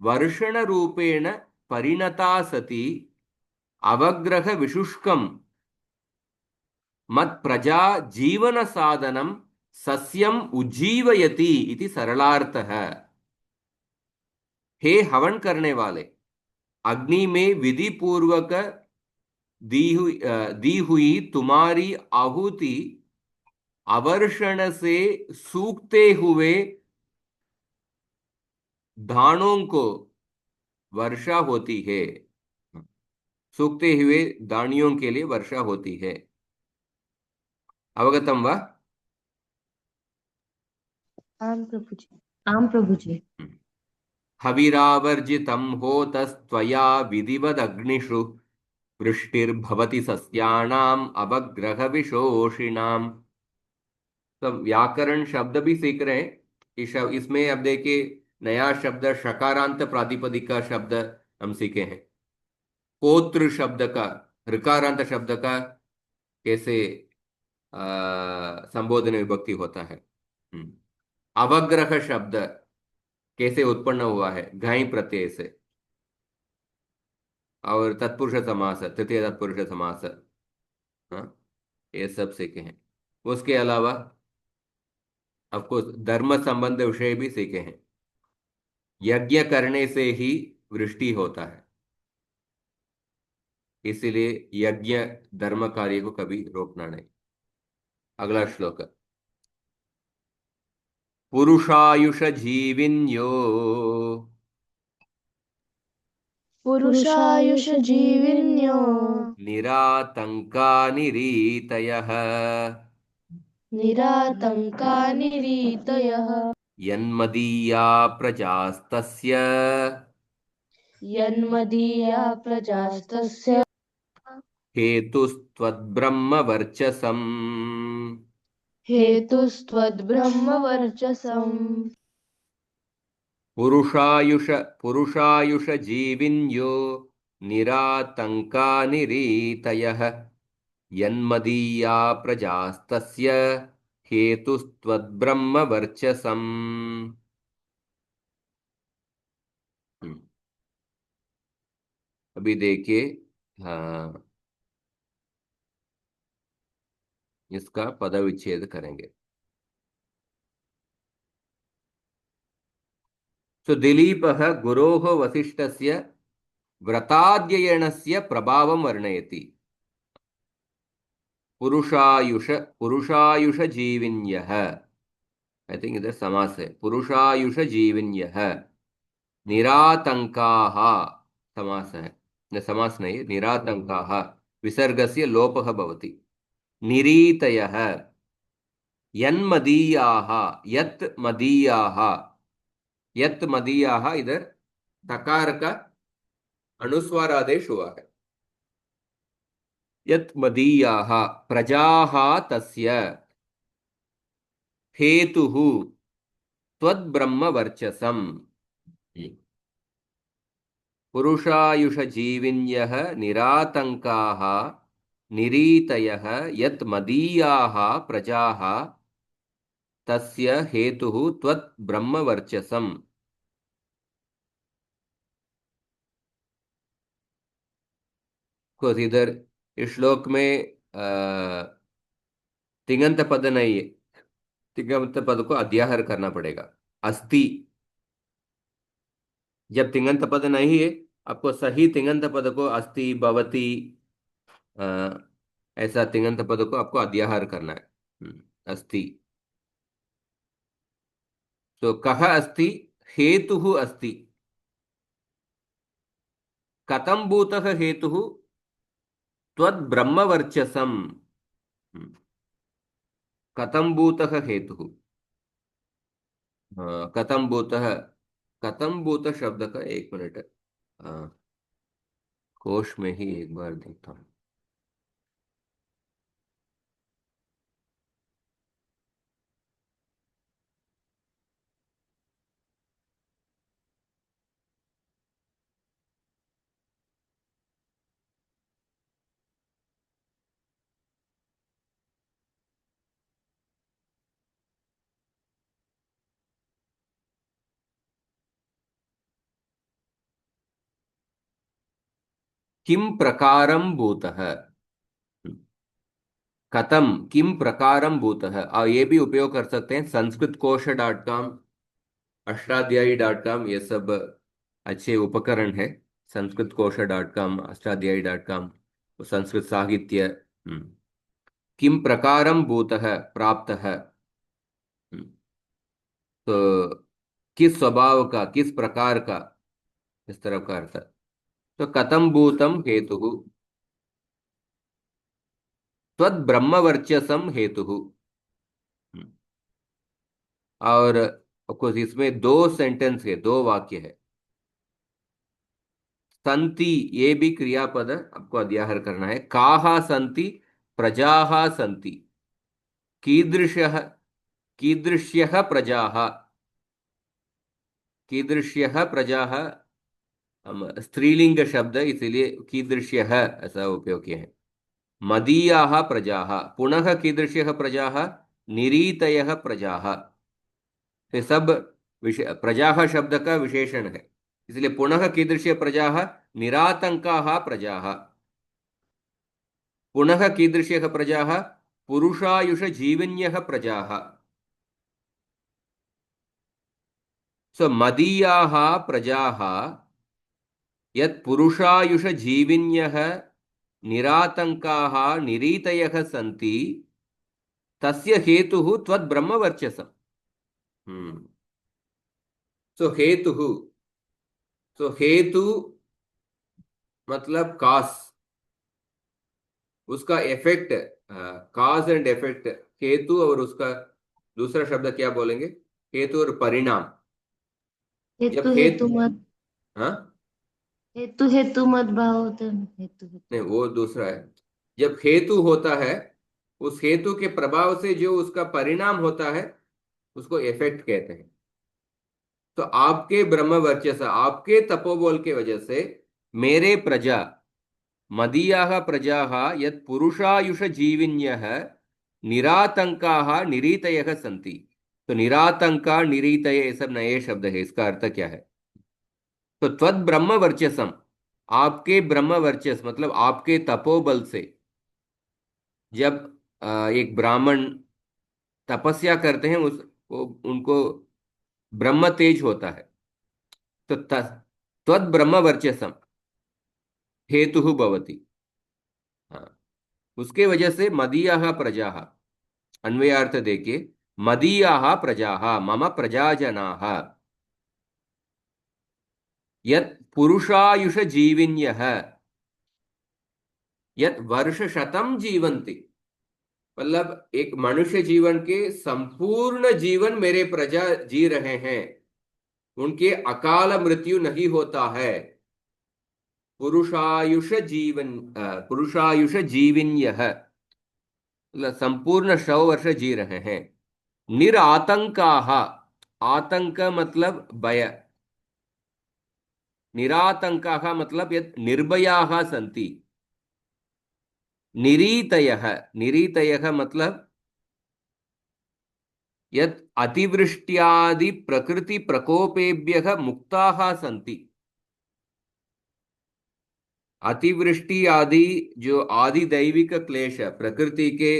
वर्षणरूपेण परिणता सति अवग्रह विशुष्कं मत् प्रजा जीवन साधनम सस्यम उज्जीवयति इति सरलार्थः। हे हवन करने वाले, अग्नि में विधि पूर्वक दी हुई तुम्हारी आहुति अवर्षण से सूखते हुए दानों को वर्षा होती है, सूखते हुए दानियों के लिए वर्षा होती है। अवगतम वा? आम प्रभु जी। आम प्रभु जी। हविरावर्जितं होतस्त्वया विधिवदग्निषु वृष्टिर्भवति सस्यानाम् अवग्रहविशोषिणाम्। तो व्याकरण शब्द भी सीख रहे हैं। इसमें अब देखिए, नया शब्द शकारांत प्रातिपदिक का शब्द हम सीखे हैं। कोत्र शब्द का, ऋकारांत शब्द का कैसे संबोधन विभक्ति होता है। अवग्रह शब्द कैसे उत्पन्न हुआ है, घाई प्रत्यय से। और तत्पुरुष समास, तृतीय तत्पुरुष समास, हाँ, ये सब सीखे हैं। उसके अलावा ऑफकोर्स धर्म संबंध विषय भी सीखे हैं। यज्ञ करने से ही वृष्टि होता है, इसीलिए यज्ञ धर्म कार्य को कभी रोकना नहीं। अगला श्लोक, पुरुषायुष जीविन्यो पुरुषायुष जीविन्यो निरातंका निरीतयः निरातंका निरीतयः यन्मदीया प्रजास्तस्य यन्मदीया प्रजास्तस्य हेतुस्त्वद्ब्रह्मवर्चसम् हेतुस्त्वद्ब्रह्मवर्चसम्। पुरुषायुष पुरुषायुष जीविन्यो निरातंका निरीतयः यन्मदीया प्रजास्तस्य हेतुस्त्वद्ब्रह्मवर्चसम्। अभी देखिए, हाँ, इसका पदविच्छेद करेंगे। सो दिलीपः गुरोः वसिष्ठस्य व्रताध्ययनस्य प्रभावं वर्णयति। पुरुषायुष पुरुषायुष जीविन्यः, आई थिंक इधर समास है, पुरुषायुष जीविन्यः निरातंकाः, समास है, न समास नहीं, निरातंकाः विसर्गस्य लोपः भवति। निरीतयः यन्मदीयाः, यत् मदीयाः, यत् मदीयाः, इधर तकार का अनुस्वार आदेश हुआ है। यत् मदीयाः प्रजाः तस्य हेतुः त्वद्ब्रह्मवर्चसम्। पुरुषायुषजीविन्यः निरातङ्काः निरीतयः यत् मदीयाः प्रजाः तस्य हेतुः त्वद्ब्रह्मवर्चसम्। इधर इस श्लोक में तिङंत पद नहीं है। तिङंत पद को अध्याहर करना पड़ेगा। अस्ति, जब तिङंत पद नहीं है, आपको सही तिङंत पद को अस्ति भवति, अ, ऐसा तिङंत पद को आपको अध्याहर करना है। अस्ति, तो कः अस्ति, हेतुः अस्ति। कथं भूतः हेतुः, त्वद्ब्रह्मवर्चसम्। कथं भूतः हेतुः, कथं भूतः, कथं भूत शब्द का एक मिनट, कोश में ही एक बार देखता हूँ। किम प्रकारं भूतः, कथम किम प्रकारं भूतः, और ये भी उपयोग कर सकते हैं sanskritkosh.com, अष्टाध्यायी.com, ये सब अच्छे उपकरण है। sanskritkosh.com, अष्टाध्यायी.com, संस्कृत साहित्य। किम प्रकारं भूतः प्राप्तः, तो किस स्वभाव का, किस प्रकार का, इस तरह का अर्थ। तो कथम भूतम हेतु त्वद्ब्रह्मवर्चसम हेतु। और कुछ इसमें दो सेंटेंस है, दो वाक्य है। संति, ये भी क्रियापद आपको अध्याहर करना है। काहा संति, प्रजाः संति, कीदृशः, कीदृश्यः प्रजाः, कीदृश्यः प्रजाः, स्त्रीलिंग शब्द इसीलिए कीदृश्यः ऐसा उपयोग किया है। मदीयाः प्रजाः, पुनः कीदृश्यः प्रजाः, निरीतयः प्रजाः। ये सब प्रजाः शब्द का विशेषण है, इसलिए पुनः कीदृश्य प्रजाः, निरातंकाः प्रजाः। पुनः कीदृश्यः प्रजाः, पुरुषायुष जीविन्यः प्रजाः। सो मदीयाः प्रजाः यत् पुरुषायुष जीविन्यः निरातंकाः निरीतयः सन्ति तस्य हेतुः त्वद्ब्रह्मवर्चसम्। सो हेतुः, सो हेतु मतलब कास, उसका इफेक्ट, काज एंड इफेक्ट। हेतु और उसका दूसरा शब्द क्या बोलेंगे, हेतु और परिणाम। जब हेतु हेतु, हेतु मत, हाँ हेतु हेतु मत भाव होते हैं, हेतु हेतु। नहीं, वो दूसरा है। जब हेतु होता है, उस हेतु के प्रभाव से जो उसका परिणाम होता है उसको इफेक्ट कहते हैं। तो आपके ब्रह्म वर्चस्व, आपके तपोबल के वजह से मेरे प्रजा, मदीयाः प्रजाः यत् पुरुषायुष जीविन्यः निरातंकाः निरीतयः सन्ति। तो निरातंका निरीतय ये सब नए शब्द है, इसका अर्थ क्या है। तो त्वद ब्रह्म वर्चसम, आपके ब्रह्म वर्चस मतलब आपके तपोबल से, जब एक ब्राह्मण तपस्या करते हैं उस वो उनको ब्रह्म तेज होता है। तो त्वद ब्रह्म वर्चसम हेतु भवति। हाँ, उसके वजह से मदीयाः प्रजाः, अन्वयार्थ देखिए, मदीयाः प्रजाः मम प्रजाजनाः यत् पुरुषायुष जीविन्यः यत् वर्षशतं जीवन्ति। मतलब एक मनुष्य जीवन के संपूर्ण जीवन मेरे प्रजा जी रहे हैं, उनके अकाल मृत्यु नहीं होता है। पुरुषायुष जीवन पुरुषायुष जीविन्यः, मतलब संपूर्ण 100 वर्ष जी रहे हैं। निरातंकाः, आतंक मतलब भय, निरातंकाः मतलब यत् निर्भयाः सन्ति। निरीतयः, निरीतयः मतलब यत् अतिवृष्ट्यादि प्रकृति प्रकोपेभ्यः मुक्ताः सन्ति। अतिवृष्टि आदि जो आदि दैविक क्लेश प्रकृति के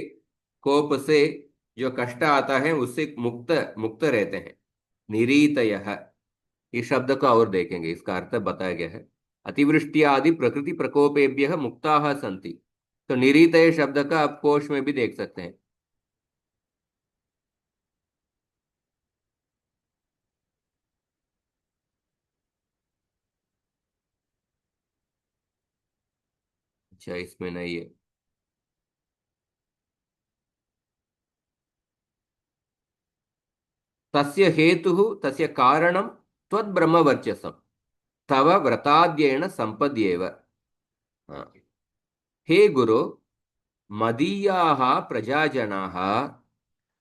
कोप से जो कष्ट आता है उससे मुक्त मुक्त रहते हैं। निरीतयः, इस शब्द को और देखेंगे, इसका अर्थ बताया गया है। अतिवृष्टि आदि प्रकृति प्रकोपेभ्यः मुक्ताः सन्ति। तो निरीतय शब्द का आप कोश में भी देख सकते हैं। अच्छा, इसमें नहीं है। तस्य हेतुः तस्य कारणं त्वद्ब्रह्मवर्चसं तव व्रताद्येन संपद्येव। हाँ। हे गुरु, मदीयाः प्रजाजनाः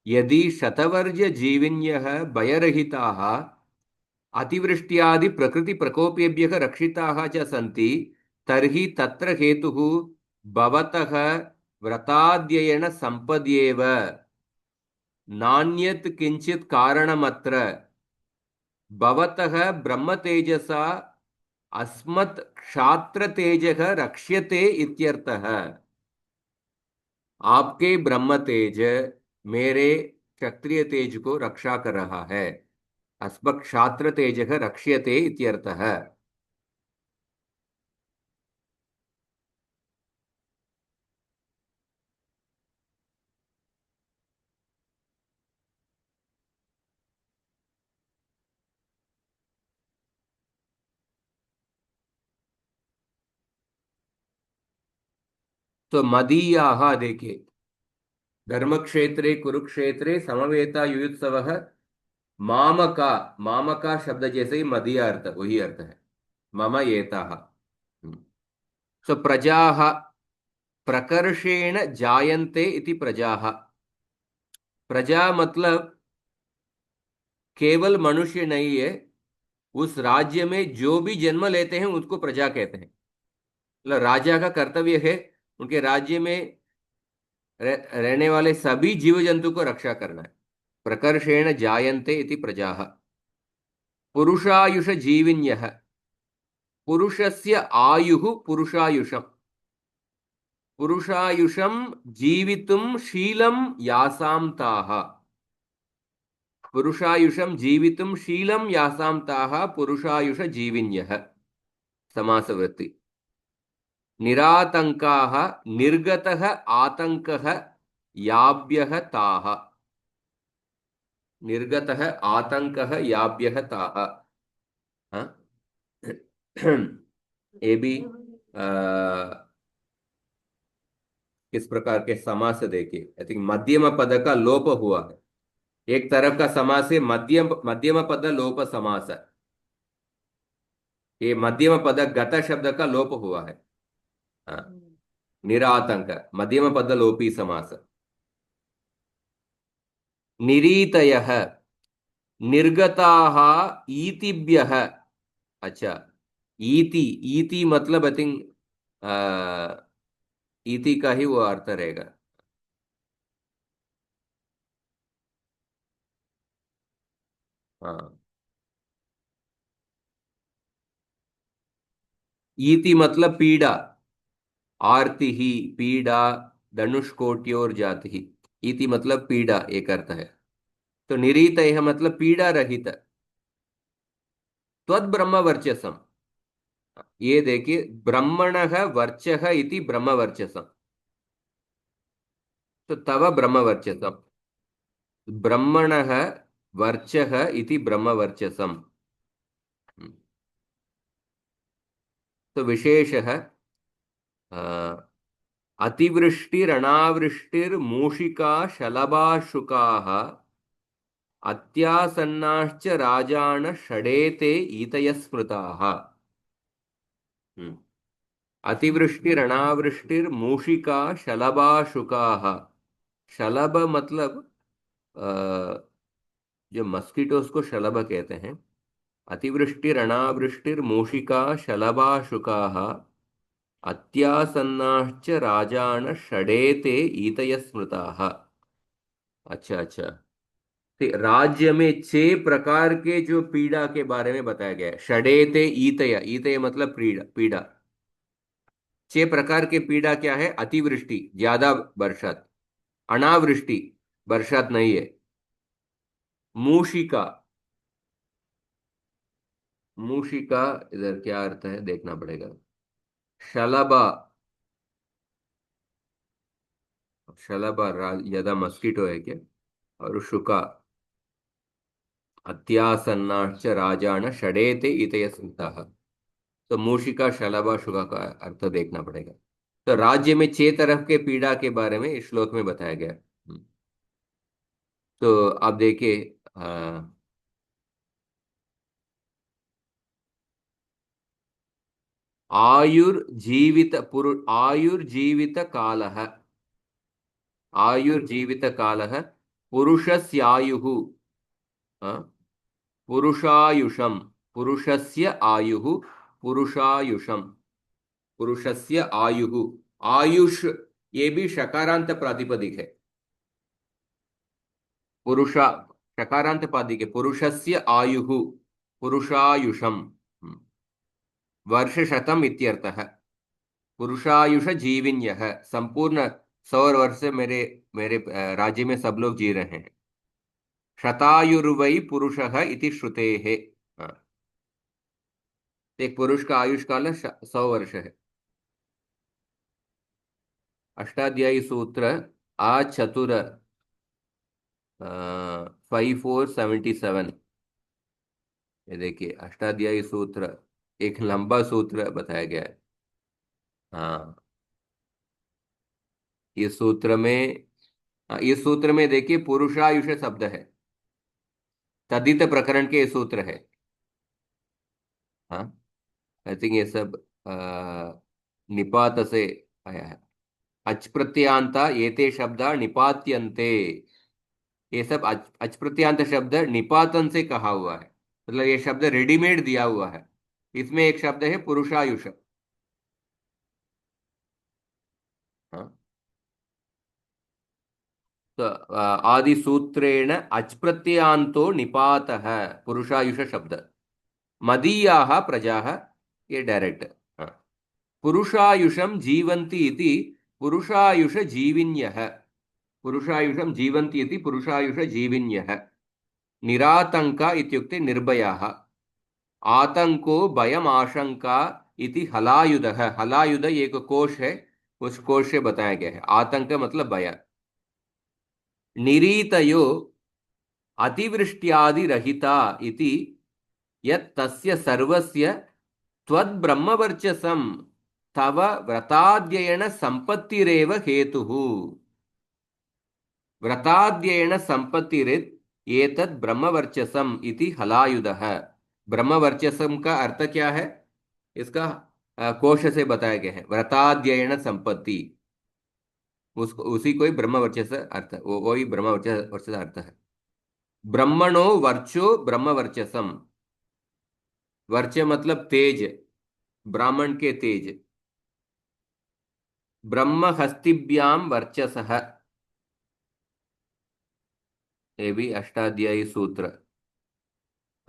यदि शतवर्ज्यजीविन्यः भयरहिताः अतिवृष्ट्यादि प्रकृतिप्रकोपेभ्यः रक्षिताः च सन्ति, तर्हि तत्र हेतुः भवतः व्रताध्ययन संपद्येव, नान्यत् किंचित् कारणमत्र। भवतः ब्रह्मतेजसा अस्मत् क्षात्रतेजः रक्ष्यते इत्यर्थः। आपके ब्रह्म तेज मेरे क्षत्रिय तेज को रक्षा कर रहा है। अस्मत् क्षात्र तेजः रक्ष्यते इत्यर्थः। तो मदीयाः देखिए, धर्मक्षेत्रे कुरुक्षेत्रे समवेता युयुत्सवः मामका, मामका शब्द जैसे ही मदीय अर्थ वही अर्थ है। मम एताः। सो प्रजाः प्रकर्षेण जायन्ते इति प्रजाः। प्रजा मतलब केवल मनुष्य नहीं है, उस राज्य में जो भी जन्म लेते हैं उसको प्रजा कहते हैं। मतलब राजा का कर्तव्य है उनके राज्य में रहने वाले सभी जीव जंतु को रक्षा करना है। प्रकर्षेण जायन्ते इति प्रजाः। पुरुषायुष जीविन्यः, पुरुषस्य आयुः पुरुषायुषम्, पुरुषायुषं जीवितुं शीलं यासां ताः। पुरुषायुषं जीवितुं शीलं यासां ताः पुरुषायुष जीविन्यः। समासवृत्ति। निरातंकाः निर्गतः आतंकः याभ्यः ताः। निर्गतः आतंकः याभ्यः ताः। हाँ? ये भी किस प्रकार के समास देखिए। आई थिंक मध्यम पद का लोप हुआ है। एक तरफ का समास है मध्यम मध्यम पद लोप समास है। ये मध्यम पद गत शब्द का लोप हुआ है। हाँ। निरातंक मध्यम पद लोपी समास। निरीतयः निर्गताः ईतिभ्यः। अच्छा, ईति, ईति मतलब आई थिंक ईति का ही वो अर्थ रहेगा। हाँ। ईति मतलब पीड़ा, आरती ही पीड़ा, धनुष जाति ही। इति मतलब पीड़ा, एक अर्थ है। तो निरीत यह मतलब पीड़ा रहित। त्वद ब्रह्म वर्चसम, ये देखिए, ब्रह्मणः वर्चः इति ब्रह्म वर्चसम। तो तव ब्रह्म वर्चसम, ब्रह्मणः वर्चः इति ब्रह्म वर्चसम। तो विशेषः अतिवृष्टिरनावृष्टिर्मूषिका शलभाशुकाः अत्यासन्नाश्च राजान षडेते ईतयः स्मृताः। हम्म। अतिवृष्टिरनावृष्टिर्मूषिका शलभाशुकाः। शलभ मतलब जो मस्किटोस को शलभ कहते हैं। अतिवृष्टिरनावृष्टिर्मूषिका शलभाशुकाः अत्यासन्नाश्च राजान षडेते ईतयः स्मृताः। अच्छा अच्छा। राज्य में 6 प्रकार के जो पीड़ा के बारे में बताया गया है। षडेते ईतय, ईतय मतलब पीड़ा पीड़ा। 6 प्रकार के पीड़ा क्या है? अतिवृष्टि, ज्यादा बरसात। अनावृष्टि, बरसात नहीं है। मूषिका, मूषिका इधर क्या अर्थ है देखना पड़ेगा। शलभा, शलभा ज्यादा मस्कीटो है क्या? और शुका, अत्यासन्नाश्च राजान षडेते इतय संतः। तो मूषिका शलभा शुका का अर्थ देखना पड़ेगा। तो राज्य में 6 तरह के पीड़ा के बारे में इस श्लोक में बताया गया। तो आप देखिए, आयुर्जीवित आयुर्जीवित कालः, आयुर्जीवित कालः पुरुषस्यायुः, हाँ, पुरुषायुषम, पुरुषस्य आयुः, पुरुषायुषम, पुरुषस्य आयुः। आयुष ये भी शकारांत प्रातिपदिक है। पुरुषा शकारांत प्रातिपदिक है। पुरुषस्य आयुः, पुरुषायुषम, वर्षशतम इत्यर्थः। पुरुषायुष जीविन्यः, संपूर्ण 100 वर्ष से मेरे मेरे राज्य में सब लोग जी रहे हैं। शतायुर्वै पुरुषः इति श्रुतेः। हाँ, एक पुरुष का आयुष काल 100 वर्ष है। अष्टाध्यायी सूत्र आ चतुर 5477। ये देखिए अष्टाध्यायी सूत्र, एक लंबा सूत्र बताया गया है। हाँ, इस सूत्र में, हाँ, इस सूत्र में देखिए पुरुषायुष शब्द है। तदित प्रकरण के ये सूत्र है। हाँ, आई थिंक ये सब निपात से आया है। अच प्रत्ययांता एते शब्द निपात्यन्ते। ये सब अच प्रत्ययांत शब्द निपातन से कहा हुआ है, मतलब ये शब्द रेडीमेड दिया हुआ है। इसमें एक शब्द है पुरुषायुष। हाँ, तो आदि सूत्रेण अच प्रत्ययांतो निपातः, पुरुषायुष शब्द। मदीयाः प्रजाः, ये डायरेक्ट। हाँ, पुरुषायुषं जीवन्ति इति पुरुषायुष जीविन्यः, पुरुषायुषं जीवन्ति इति पुरुषायुष जीविन्यः। निरातंका इत्युक्ते निर्भयाः। आतंको भयम आशंका इति हलायुधः, हलायुध एक कोश है, उस कोश से बताया गया है। आतंक मतलब भय। निरीतयो अतिवृष्ट्यादिरहिता इति यत् तस्य सर्वस्य त्वद्ब्रह्मवर्चसं तव व्रताध्ययन संपत्तिरेव हेतुः। व्रताध्ययन संपत्तिरित् एतद् ब्रह्मवर्चसम इति हलायुधः। ब्रह्मवर्चसम का अर्थ क्या है? इसका कोश से बताया गया है। व्रताध्ययन संपत्ति, उसको उसी को ही ब्रह्मवर्चस अर्थ, वो वही ब्रह्मवर्चस अर्थ है। ब्रह्मणो वर्चो ब्रह्मवर्चसम, वर्च मतलब तेज, ब्राह्मण के तेज। ब्रह्म हस्तिभ्याम वर्चसः, ये भी अष्टाध्यायी सूत्र।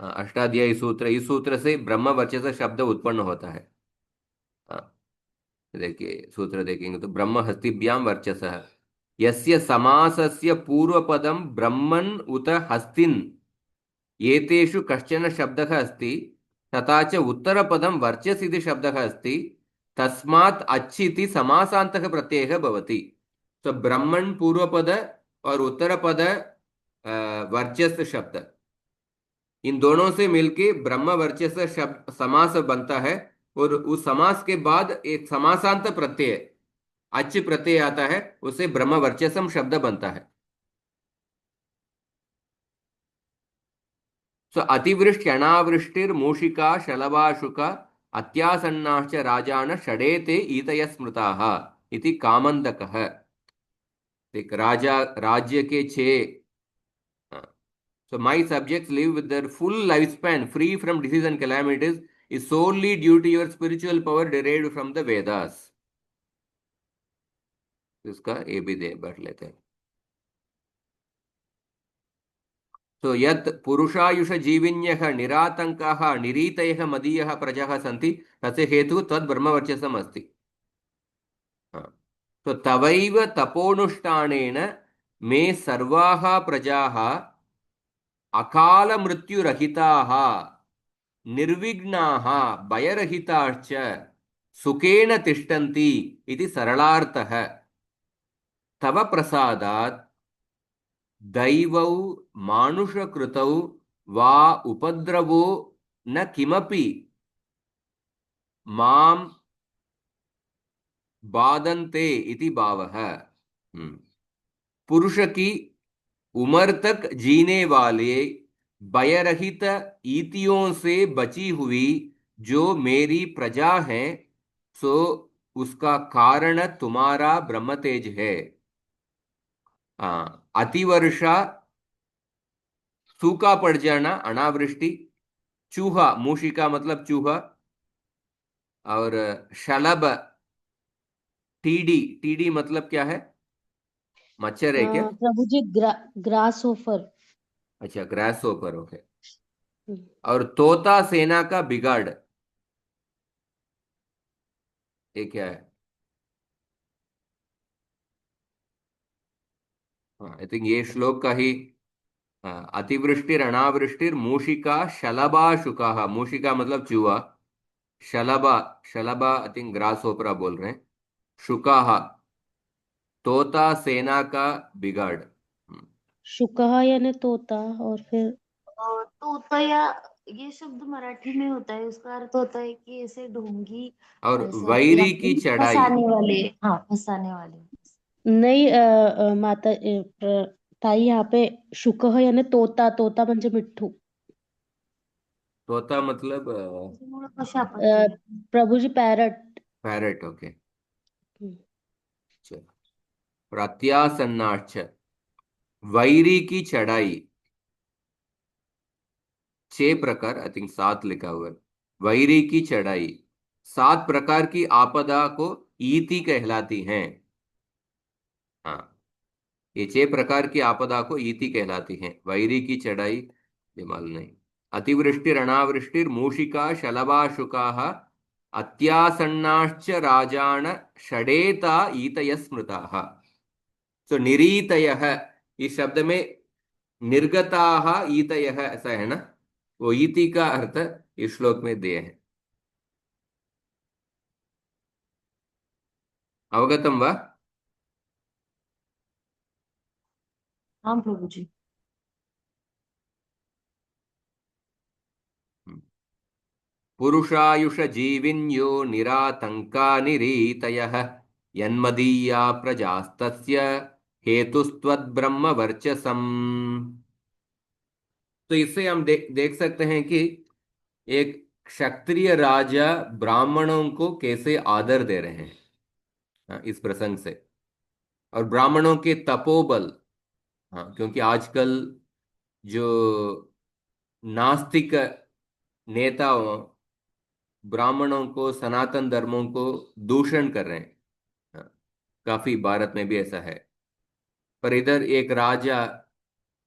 अष्टाध्यायी सूत्र, इस सूत्र से ब्रह्म वर्चस शब्द उत्पन्न होता है। हाँ, देखिए सूत्र देखेंगे तो ब्रह्म हस्तिभ्याम वर्चसः, यस्य समासस्य पूर्वपदम ब्रह्मन् उत हस्तिन् एतेषु कश्चन शब्दः अस्ति, तथा च उत्तरपदं वर्चस् इति शब्दः अस्ति, तस्मात् अच्छ इति समासान्तः प्रत्ययः भवति। तो ब्रह्मण पूर्वपद और उत्तरपद वर्चस् शब्द, इन दोनों से मिलके ब्रह्म वर्चस्व शब्द समास बनता है। और उस समास के बाद एक समासांत प्रत्यय अच प्रत्यय आता है, उससे ब्रह्म वर्चस्व शब्द बनता है। सो अतिवृष्टि अनावृष्टिर मूषिका शलभाशुका अत्यासन्नाश्च राजान षडेते ईतय स्मृताः इति कामन्दकः। एक राजा, राज्य के छह, so my subjects live with their full lifespan free from disease and calamities is solely due to your spiritual power derived from the Vedas. इसका ए भी दे बैठ लेते हैं। तो यत् पुरुषायुष जीविन्यः निरातंकाः निरीतयः मदीयः प्रजाः सन्ति तस्य हेतु तद् ब्रह्मवर्चसम् अस्ति। हाँ। तो तवैव तपोनुष्ठानेन मे सर्वाः प्रजाः अकाल मृत्युरहिताः निर्विघ्नाः भयरहिताश्च सुखेन तिष्ठन्ति इति सरलार्थः। तव प्रसादात् दैवौ मानुषकृतौ वा उपद्रवो न किमपि मां बाधन्ते इति भावः। पुरुष की उम्र तक जीने वाले भयरहित ईतियों से बची हुई जो मेरी प्रजा है, सो उसका कारण तुम्हारा ब्रह्म तेज है। अतिवर्षा सूखा पड़ जाना, अनावृष्टि, चूहा मूषिका मतलब चूहा, और शलभ टीडी, टीडी मतलब क्या है, मच्छर है क्या? प्रभु जी ग्रास ओफर। अच्छा, ग्रास ओपर, ओके। और तोता सेना का बिगाड़, ये क्या है? हाँ, आई थिंक ये श्लोक का ही। हाँ, अतिवृष्टिर अनावृष्टिर मूषिका शलभाशुका, मूषिका मतलब चूहा, शलभा, शलभा आई थिंक ग्रास ओपरा बोल रहे हैं, शुका तोता सेना का बिगाड़। शुकहा यानी तोता, और फिर तोता, या ये शब्द मराठी में होता है, उसका अर्थ होता है कि ऐसे ढोंगी, और ऐसा, या वैरी की फिर चढ़ाई। फंसाने वाले। हाँ, फंसाने वाले। नहीं, माता ताई, यहाँ पे शुकह यानी तोता, तोता म्हणजे मिठ्ठू। तोता मतलब त्याच्यामुळं कशा प्रभु जी पैरट। Parrot, okay. प्रत्यासन्नाच, वैरी की चढ़ाई, छह प्रकार, आई थिंक सात लिखा हुआ है। वैरी की चढ़ाई, सात प्रकार की आपदा को ईति कहलाती हैं। हाँ, ये छह प्रकार की आपदा को ईति कहलाती हैं। वैरी की चढ़ाई, ये मालूम नहीं। अतिवृष्टिर अनावृष्टिर मूषिका शलभाशुका अत्यासन्नाश्च राजान षडेता ईतय स्मृताः। तो निरीतयः, इस शब्द में निर्गताः ईतयः ऐसा है ना, वो ईति का अर्थ इस श्लोक में दिए हैं। अवगतम वा? हाँ प्रभु जी। पुरुषायुष जीविन्यो निरातंका निरीतयः यन्मदीया प्रजास्तस्य हेतुस्त्वद्ब्रह्म वर्चसम्। तो इससे हम देख सकते हैं कि एक क्षत्रिय राजा ब्राह्मणों को कैसे आदर दे रहे हैं, इस प्रसंग से। और ब्राह्मणों के तपोबल, हाँ, क्योंकि आजकल जो नास्तिक नेताओं ब्राह्मणों को, सनातन धर्मों को दूषण कर रहे हैं, हाँ, काफी भारत में भी ऐसा है। पर इधर एक राजा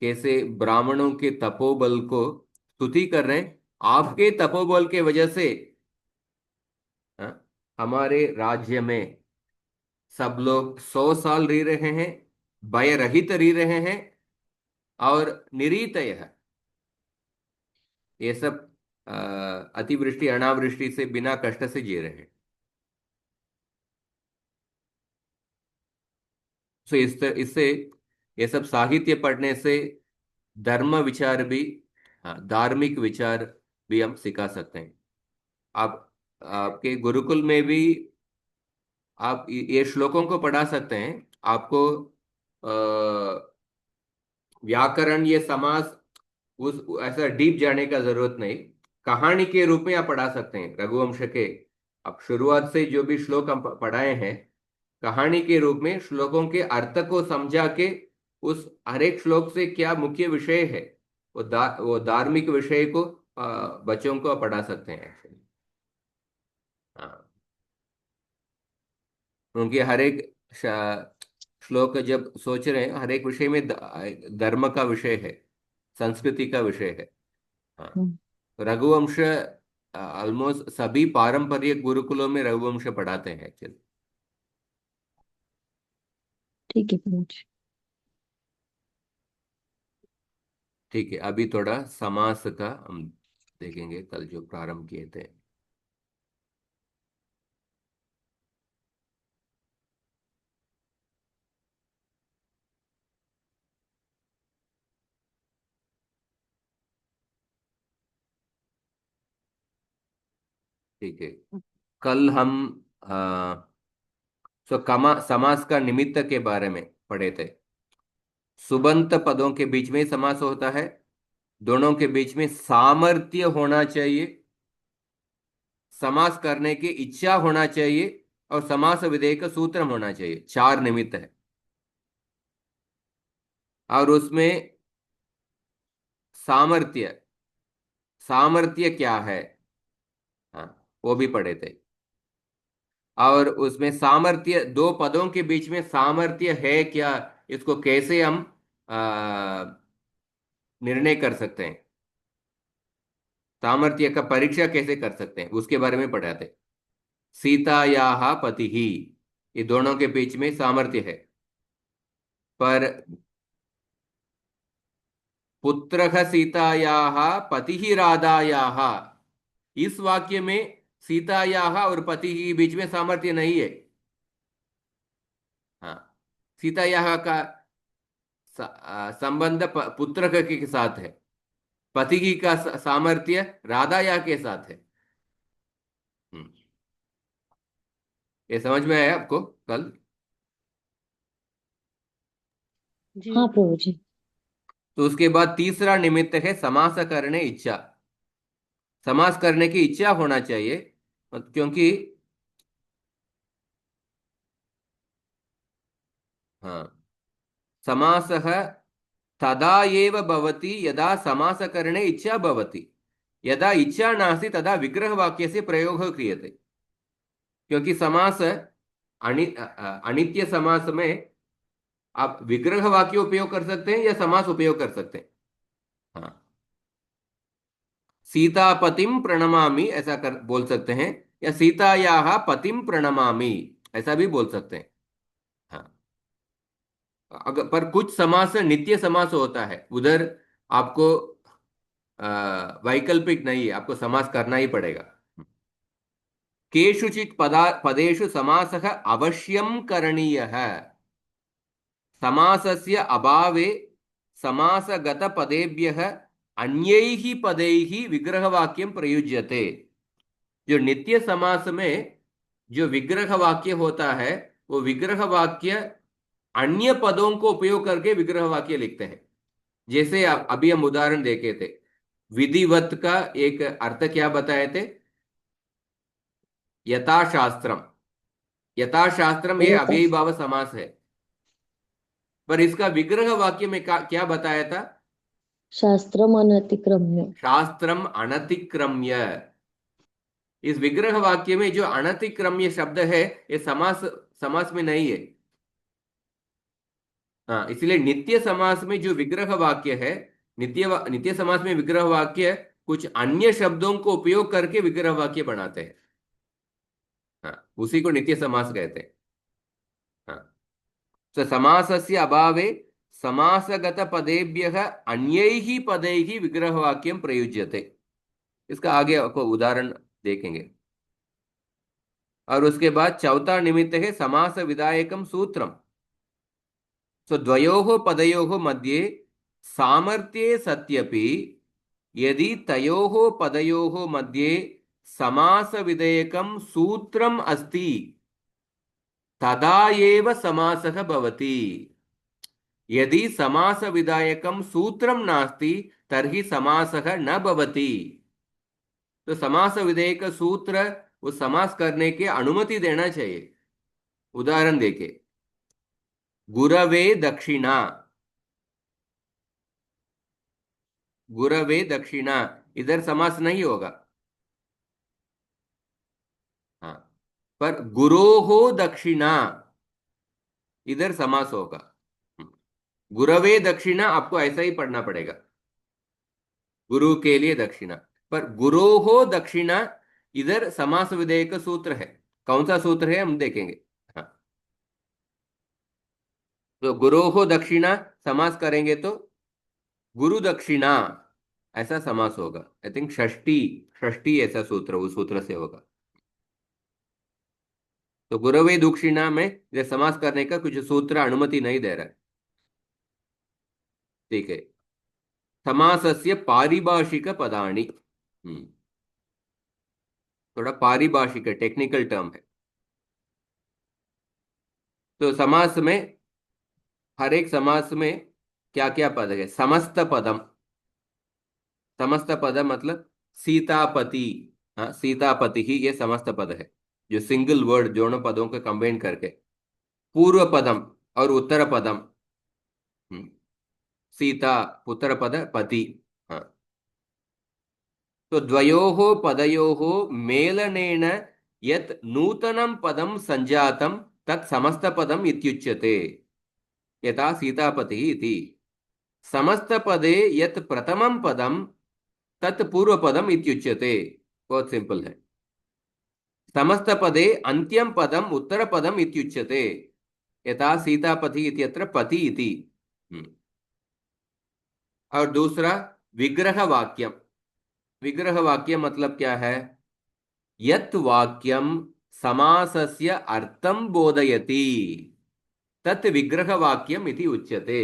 कैसे ब्राह्मणों के तपोबल को स्तुति कर रहे हैं, आपके तपोबल के वजह से, हाँ, हमारे राज्य में सब लोग 100 साल रह रहे हैं, भय रहित रह रहे हैं, और निरीतय है, ये सब अतिवृष्टि अनावृष्टि से बिना कष्ट से जी रहे हैं। सो इससे ये सब साहित्य पढ़ने से धर्म विचार भी, हाँ, धार्मिक विचार भी हम सिखा सकते हैं। आप आपके गुरुकुल में भी आप ये श्लोकों को पढ़ा सकते हैं। आपको व्याकरण, ये समास, उस ऐसा डीप जाने का जरूरत नहीं। कहानी के रूप में आप पढ़ा सकते हैं रघुवंश के। अब शुरुआत से जो भी श्लोक हम पढ़ाए हैं, कहानी के रूप में श्लोकों के अर्थ को समझा के, उस हर एक श्लोक से क्या मुख्य विषय है, वो धार्मिक विषय को बच्चों को पढ़ा सकते हैं एक्चुअली। हाँ, क्योंकि हर एक श्लोक जब सोच रहे हैं, हर एक विषय में धर्म का विषय है, संस्कृति का विषय है। हाँ, हम्म, रघुवंश ऑलमोस्ट सभी पारंपरिक गुरुकुलों में रघुवंश पढ़ाते हैं एक्चुअली। ठीक है प्रभु जी। ठीक है, अभी थोड़ा समास का हम देखेंगे, कल जो प्रारंभ किए थे। ठीक है, कल हम समास का निमित्त के बारे में पढ़े थे। सुबंत पदों के बीच में समास होता है, दोनों के बीच में सामर्थ्य होना चाहिए, समास करने की इच्छा होना चाहिए, और समास विधेय का सूत्र होना चाहिए। चार निमित्त है, और उसमें सामर्थ्य, सामर्थ्य क्या है, हाँ, वो भी पढ़े थे। और उसमें सामर्थ्य, दो पदों के बीच में सामर्थ्य है क्या, इसको कैसे हम निर्णय कर सकते हैं, सामर्थ्य का परीक्षा कैसे कर सकते हैं, उसके बारे में पढ़ा थे। सीतायाः पति ही, ये दोनों के बीच में सामर्थ्य है। पर पुत्रः सीतायाः पतिः राधायाः, इस वाक्य में सीतायाः और पति के बीच में सामर्थ्य नहीं है। हाँ, सीतायाः का संबंध पुत्र के साथ है, पति की का सामर्थ्य राधायाः के साथ है। हम्म, ये समझ में आया आपको कल? हाँ प्रभु जी। तो उसके बाद तीसरा निमित्त है समास करने इच्छा। समास करने की इच्छा होना चाहिए, क्योंकि हाँ, समासः तदा एव भवति यदा समासकरणे इच्छा भवति। यदा इच्छा नास्ति तदा विग्रहवाक्यस्य प्रयोगः क्रियते। क्योंकि समास अनित्य समास में आप विग्रह वाक्य उपयोग कर सकते हैं या समास उपयोग कर सकते हैं। हाँ, सीतापतिम प्रणमामि ऐसा कर बोल सकते हैं, या सीतायाः पतिम प्रणमामि ऐसा भी बोल सकते हैं। हाँ, अगर पर कुछ समास नित्य समास होता है, उधर आपको वैकल्पिक नहीं है, आपको समास करना ही पड़ेगा। केषुचित् पदेषु समासः अवश्यं करणीयः, समासस्य अभावे समासगतपदेभ्यः अन्यैः पदैः विग्रहवाक्यं प्रयुज्यते। जो नित्य समास में जो विग्रह वाक्य होता है, वो विग्रह वाक्य अन्य पदों को उपयोग करके विग्रह वाक्य लिखते हैं। जैसे अभी हम उदाहरण देखे थे, विधिवत का एक अर्थ क्या बताए थे? यथाशास्त्रम। यथाशास्त्रम ये ये तो अव्ययी भाव समास है, पर इसका विग्रह वाक्य में क्या बताया था? शास्त्रम अनतिक्रम्य। शास्त्रम अनतिक्रम्य। इस विग्रह वाक्य में जो अनतिक्रम्य शब्द है, ये समास समास में नहीं है। हाँ, इसलिए नित्य समास में जो विग्रह वाक्य है, नित्य समास में विग्रह वाक्य कुछ अन्य शब्दों को उपयोग करके विग्रह वाक्य बनाते हैं। हाँ, उसी को नित्य समास कहते हैं। हाँ, तो समासस्य अभावे समासगत पदेभ्यः अन्यैः पदैः विग्रहवाक्यं प्रयुज्यते। इसका आगे आपको उदाहरण देखेंगे। और उसके बाद चौथा निमित्त है समास विधायकम सूत्रम। सो द्वयोः पदयोः मध्ये सामर्थ्ये सत्यपि यदि तयोः पदयोः मध्ये समास विधेयकं सूत्रम अस्ति, तदा एव समासः भवति। यदि समास विधायकं सूत्रम नास्ति तर्हि समासः न भवति। तो समास विधेयक सूत्र उस समास करने की अनुमति देना चाहिए। उदाहरण देके, गुरवे दक्षिणा, गुरवे दक्षिणा, इधर समास नहीं होगा। हाँ, पर गुरोहो दक्षिणा इधर समास होगा। गुरवे दक्षिणा आपको ऐसा ही पढ़ना पड़ेगा, गुरु के लिए दक्षिणा। पर गुरोहो दक्षिणा इधर समास विधेयक सूत्र है। कौन सा सूत्र है हम देखेंगे। हाँ, तो गुरोहो दक्षिणा समास करेंगे तो गुरु दक्षिणा ऐसा समास होगा। आई थिंक षष्ठी, षष्ठी ऐसा सूत्र उस सूत्र से होगा। तो गुरवे दक्षिणा में ये समास करने का कुछ सूत्र अनुमति नहीं दे रहा है। ठीक है, समासस्य पारिभाषिक पदानि। थोड़ा पारिभाषिक टेक्निकल टर्म है। तो समास में, हर एक समास में क्या क्या पद है। समस्त पदम, समस्त पद मतलब सीतापति। हाँ, सीतापति ही ये समस्त पद है, जो सिंगल वर्ड दोनों पदों को कंबाइन करके। पूर्व पदम और उत्तर पदम। हम्म, सीता उत्तर पद पति। हाँ, तो द्वयोः पदयोः मेलनेन यत् नूतनं पदं संजातं तत् समस्तपदम् इत्युच्यते। यथा सीतापतिः इति। समस्तपदे यत् प्रथमं पदं तत् पूर्वपदम् इत्युच्यते। बहुत सिंपल है। समस्तपदे अन्त्यं पदम् उत्तरपदम् इत्युच्यते। यथा सीतापति इत्यत्र पति इति। हम्म। और दूसरा विग्रह वाक्यम। विग्रह वाक्य मतलब क्या है। यत् वाक्यम समासस्य अर्थं बोधयति तत् विग्रह वाक्यम इति उच्यते।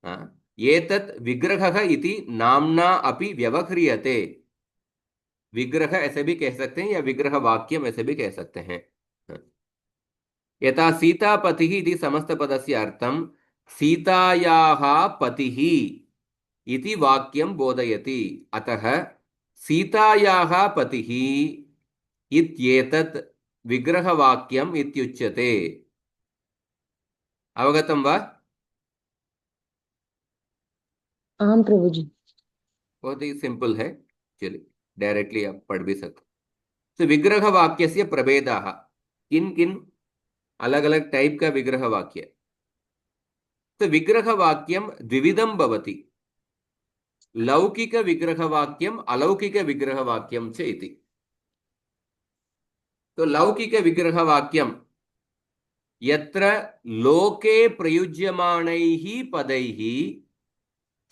हाँ, एतत् विग्रहः इति नाम्ना अपि व्यवह्रियते। विग्रह ऐसे भी कह सकते हैं या विग्रह वाक्यम ऐसे भी कह सकते हैं। हाँ। यथा सीतापतिः इति समस्तपदस्य अर्थं सीतायाः पतिः इति वाक्यं बोधयति। अतः सीतायाः पतिः इत्येतत् विग्रहवाक्यम् इत्युच्यते। अवगतं वा। आम प्रभु जी। बहुत ही सिंपल है। चलिए, डायरेक्टली आप पढ़ भी सकते। तो विग्रह वाक्यस्य प्रभेदाः, किन किन अलग अलग टाइप का विग्रह वाक्य। तो विग्रह वाक्यम द्विविधम भवति, लौकिक विग्रह वाक्यम अलौकिक विग्रह वाक्यम च इति। तो लौकिक विग्रह वाक्यम यत्र लोके प्रयुज्यमानैः पदैः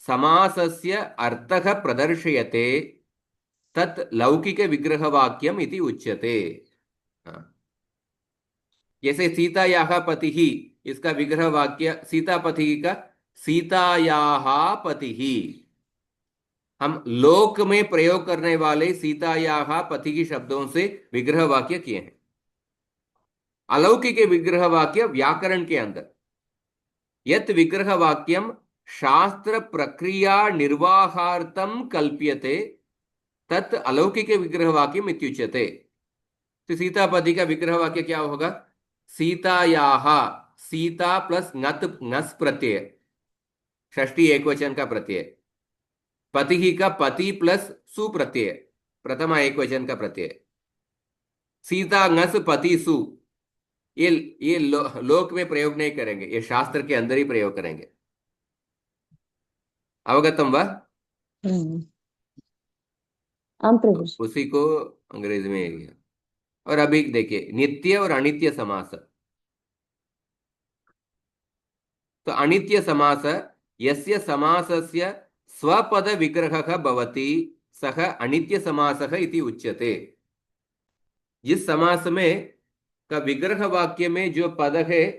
समासस्य अर्थः प्रदर्शयते तत् लौकिक विग्रह वाक्यम इति उच्यते। हाँ। जैसे सीतायाः पतिः, इसका विग्रह वाक्य सीतापति का सीतायाः पतिः। हम लोक में प्रयोग करने वाले सीतायाः पति की शब्दों से विग्रह वाक्य किए हैं। अलौकिक विग्रह वाक्य व्याकरण के अंदर यत् विग्रह वाक्यम शास्त्र प्रक्रिया निर्वाहार्थम कल्प्यते तत् अलौकिक विग्रह वाक्यम इत्युच्यते। तो सीतापति का विग्रह वाक्य क्या होगा। सीतायाः, सीता प्लस ngत ngस प्रत्यय, षष्ठी एकवचन का प्रत्यय। पति का पति प्लस सु प्रत्यय, प्रथमा एकवचन का प्रत्यय। सीता ngस पति सु, ये लोक में प्रयोग नहीं करेंगे, ये शास्त्र के अंदर ही प्रयोग करेंगे। अवगतम वा। हम्म, आम प्रभु जी। उसी को अंग्रेजी में लिया। और अभी देखिए नित्य और अनित्य समास। तो अनित्य समास यस्य समासस्य स्वपद विग्रहः भवति सः अनित्य समासः इति उच्यते। जिस समास में का विग्रह वाक्य में जो पद है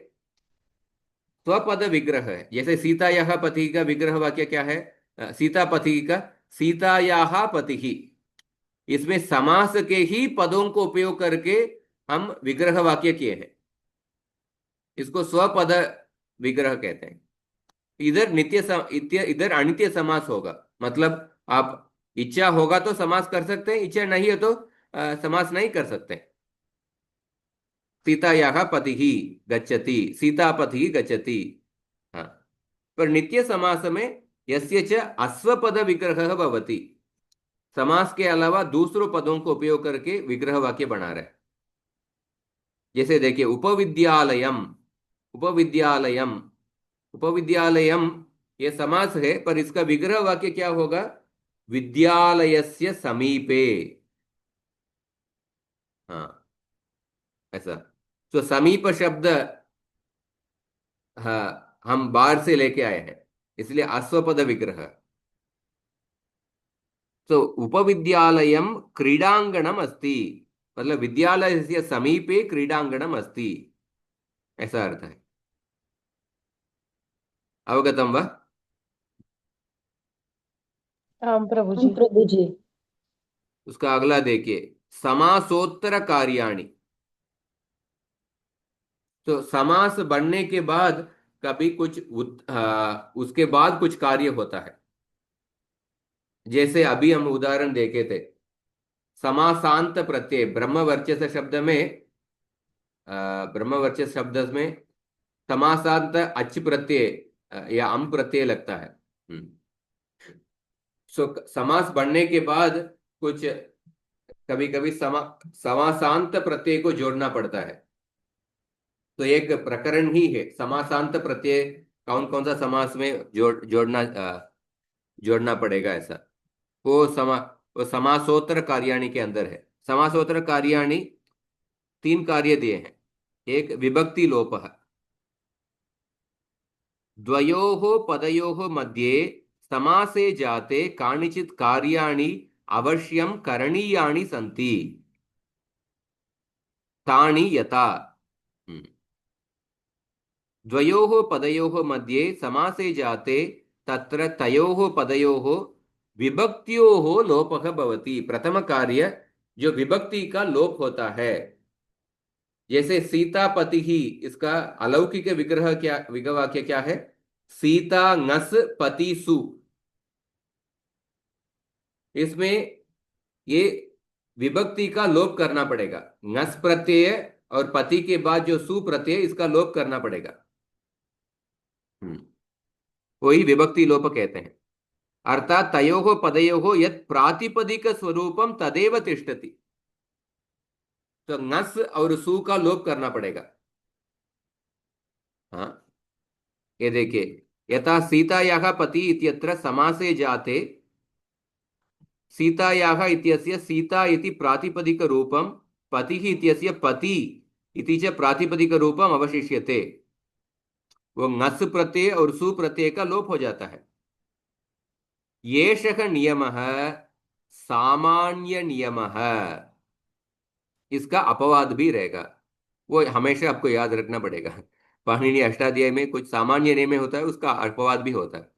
स्वपद विग्रह है, जैसे सीतायाः पति का विग्रह वाक्य क्या है। सीतापति का सीतायाः पति ही, इसमें समास के ही पदों को उपयोग करके हम विग्रह वाक्य किए हैं, इसको स्वपद विग्रह कहते हैं। इधर अनित्य समास होगा, मतलब आप इच्छा होगा तो समास कर सकते हैं, इच्छा नहीं है तो समास नहीं कर सकते। सीतायाः पतिः गच्छति, सीतापतिः गच्छति। हाँ, पर नित्य समास में यस्य च अश्वपद विग्रह भवति, समास के अलावा दूसरों पदों को उपयोग करके विग्रह वाक्य बना रहे हैं। जैसे देखिए, उपविद्यालयम, उपविद्यालयम, उपविद्यालयम, ये समास है, पर इसका विग्रह वाक्य क्या होगा? विद्यालयस्य समीपे। हाँ, ऐसा। तो समीप शब्द, हाँ, हम बाहर से लेके आए हैं, इसलिए अश्वपद विग्रह। तो उपविद्यालयम क्रीडांगणम अस्ति, मतलब विद्यालयस्य समीपे क्रीडांगणम अस्ति, ऐसा अर्थ है। अवगतम वा? आम प्रभु हम जी। प्रभु जी। उसका अगला देखिए, समासोत्तर कार्याणि। तो समास बनने के बाद कभी कुछ उसके बाद कुछ कार्य होता है। जैसे अभी हम उदाहरण देखे थे, समासांत प्रत्यय, ब्रह्मवर्चस शब्द में, ब्रह्मवर्चस शब्द में समासांत अच प्रत्यय या अम प्रत्यय लगता है। सो समास बनने के बाद कुछ, कभी कभी समासांत प्रत्यय को जोड़ना पड़ता है। तो एक प्रकरण ही है, समासांत प्रत्यय कौन कौन सा समास में जोड़ना पड़ेगा, ऐसा। वो समा वो समासोत्तर कार्याणि के अंदर है। समासोत्तर कार्याणि तीन कार्य दिए हैं। एक विभक्ति लोप, द्वयोः पदयोः मध्ये समासे जाते कानिचित् कार्याणि अवश्यं करणीयानि सन्ति, तानि यथा। हम्म। द्वयोः पदयोः मध्ये समासे जाते तत्र तयोः पदयोः विभक्त्योः लोपः भवति। प्रथम कार्य जो विभक्ति का लोप होता है, जैसे सीतापति ही, इसका अलौकिक विग्रह क्या, विग्रह वाक्य क्या है? सीता ngस पति सु। इसमें ये विभक्ति का लोप करना पड़ेगा। ngस प्रत्यय और पति के बाद जो सु प्रत्यय, इसका लोप करना पड़ेगा। वही विभक्ति लोप कहते हैं। अर्थात तयोः पदयोः यत् प्रातिपदिक स्वरूपम तदेव तिष्ठति। तो ngस और सु का लोप करना पड़ेगा। हाँ, ये देखिए, यथा सीतायाः पति इत्यत्र समासे जाते, सीतायाः इत्यस्य सीता इति प्रातिपदिकरूपं, पतिः इत्यस्य पति इति च प्रातिपदिकरूपम् अवशिष्यते। वो ngस प्रत्यय और सु प्रत्यय का लोप हो जाता है। येषः नियमः सामान्य नियमः, इसका अपवाद भी रहेगा। वो हमेशा आपको याद रखना पड़ेगा। पाणिनि अष्टाध्यायी में कुछ सामान्य नियम होता है, उसका अपवाद भी होता है।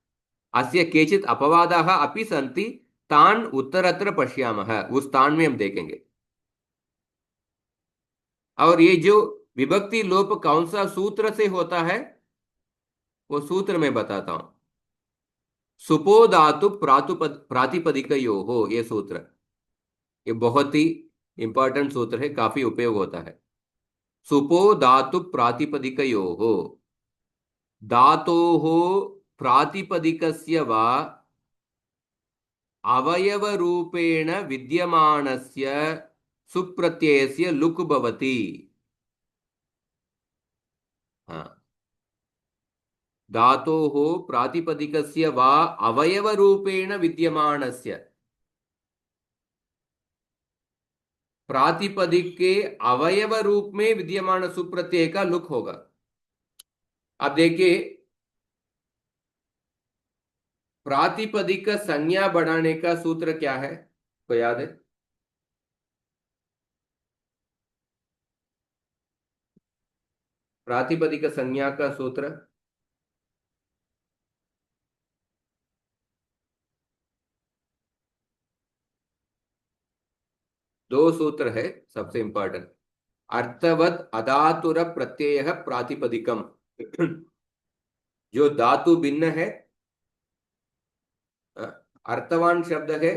अस्य केचित् अपवादाः अपि सन्ति, तान् उत्तरत्र पश्यामः, उस तान में हम देखेंगे। और ये जो विभक्ति लोप कौन सा सूत्र से होता है, वो सूत्र मैं बताता हूं। सुपो धातु प्रातिपदिकयोः, ये सूत्र, ये बहुत ही इंपॉर्टेंट सूत्र है, काफी उपयोग होता है। सुपो धातु प्रातिपदिकयोः, धातोः प्रातिपदिकस्य वा अवयवरूपेण विद्यमानस्य सुप्रत्ययस्य लुक् भवति। हाँ, धातोः प्रातिपदिकस्य वा अवयवरूपेण विद्यमानस्य, प्रातिपदिक के अवयव रूप में विद्यमान सुप्रत्यय का लुक होगा। अब देखिए, प्रातिपदिक संज्ञा बढ़ाने का सूत्र क्या है, तो याद है? प्रातिपदिक संज्ञा का सूत्र, दो सूत्र है सबसे इंपॉर्टेंट। अर्थवत अधातुर प्रत्यय प्रातिपदिकम। जो धातु भिन्न है, अ, अर्थवान शब्द है,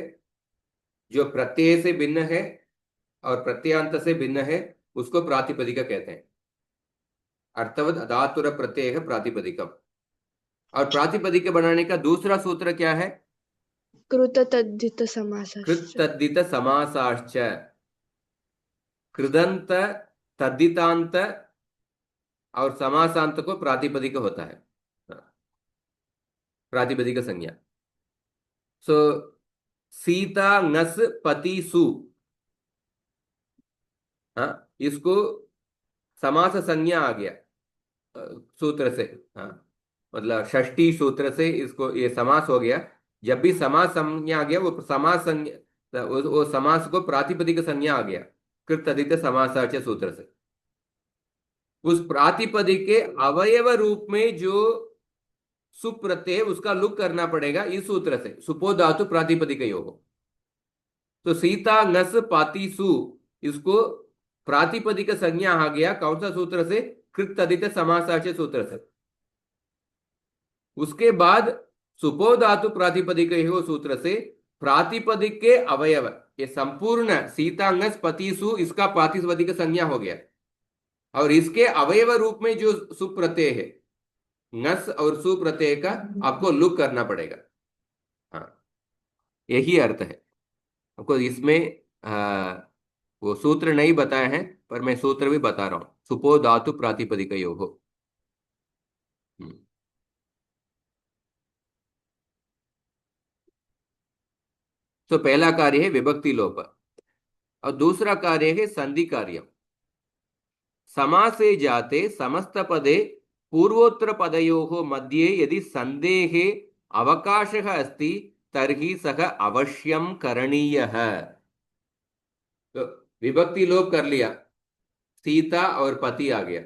जो प्रत्यय से भिन्न है और प्रत्ययांत से भिन्न है, उसको प्रातिपदिक कहते हैं। अर्थवत अधातुर प्रत्यय प्रातिपदिकम। और प्रातिपदिक बनाने का दूसरा सूत्र क्या है? कृत तद्धित कृत समासश्च। तद्धित समासाश्च। कृदंत, तद्धितांत और समासांत को प्रातिपदिक होता है, प्रातिपदिक संज्ञा। सो सीता नस पति सु, हाँ, इसको समास संज्ञा आ गया सूत्र से। हाँ, मतलब षष्ठी सूत्र से इसको ये समास हो गया। जब भी समास संज्ञा आ गया, वो समास संज्ञा, वो समास को प्रातिपदिक संज्ञा आ गया कृत तद्धित समासाच सूत्र से। उस प्रातिपदिक के अवयव रूप में जो सुप्रत्यय, उसका लुक करना पड़ेगा इस सूत्र से, सुपो धातु प्रातिपदिक योग। तो सीता नस पाती सु, इसको प्रातिपदिक संज्ञा आ गया कौन सा सूत्र से? कृत तद्धित समासाच सूत्र से। उसके बाद सुपो धातु प्रातिपदिक योग सूत्र से प्रातिपदिक के अवयव, ये संपूर्ण सीतांगस पतिसु, इसका प्रातिपदिक संज्ञा हो गया। और इसके अवयव रूप में जो सुप्रत्यय है, नस और सुप्रत्यय का आपको लुक करना पड़ेगा। हाँ, यही अर्थ है। आपको इसमें वो सूत्र नहीं बताए हैं, पर मैं सूत्र भी बता रहा हूं। सुपो धातु प्रातिपदिक योग। तो पहला कार्य है विभक्ति लोप, और दूसरा कार्य है संधि कार्य। समासे जाते समस्त पदे पूर्वोत्तर पदयोः मध्ये यदि संदेहे अवकाशः अस्ति तर्हि सः अवश्यम करणीयः। तो विभक्ति लोप कर लिया, सीता और पति आ गया,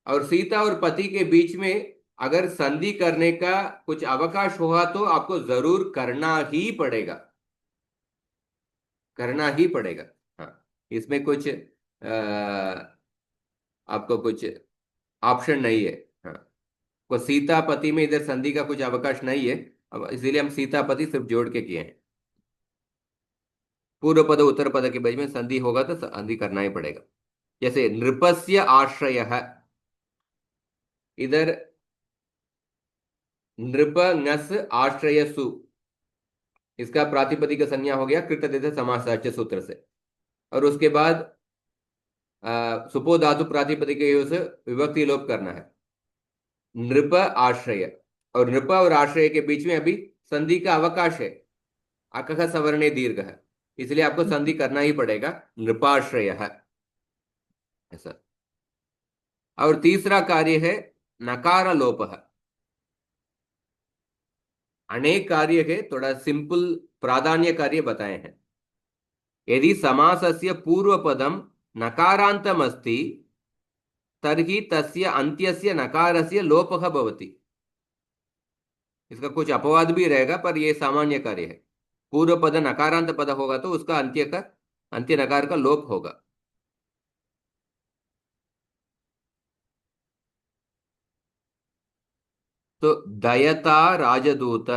और सीता और पति के बीच में अगर संधि करने का कुछ अवकाश हुआ तो आपको जरूर करना ही पड़ेगा, करना ही पड़ेगा। हाँ, इसमें कुछ आपको कुछ ऑप्शन नहीं है। हाँ, को सीतापति में इधर संधि का कुछ अवकाश नहीं है, अब इसीलिए हम सीतापति सिर्फ जोड़ के किए हैं। पूर्व पद उत्तर पद के बीच में संधि होगा तो संधि करना ही पड़ेगा। जैसे नृपस्य आश्रय, इधर नृप नस आश्रयसु, इसका प्रातिपदिक संज्ञा हो गया कृतधित समासाच्य सूत्र से। और उसके बाद सुपो धातु प्रातिपदिक से विभक्ति लोप करना है, नृप आश्रय। और नृप और आश्रय के बीच में अभी संधि का अवकाश है, अकः सवर्णे दीर्घ है, इसलिए आपको संधि करना ही पड़ेगा, नृपाश्रय है ऐसा। और तीसरा कार्य है नकार लोप है। अनेक कार्य है, थोड़ा सिंपल प्राधान्य कार्य बताए हैं। यदि समासस्य पूर्वपदम नकारांतम अस्ति तर्हि तस्य अंत्यस्य नकारस्य लोपः भवति। इसका कुछ अपवाद भी रहेगा, पर यह सामान्य कार्य है। पूर्व पद नकारांत पद होगा तो उसका अंत्य नकार का लोप होगा। तो दयता राजदूत,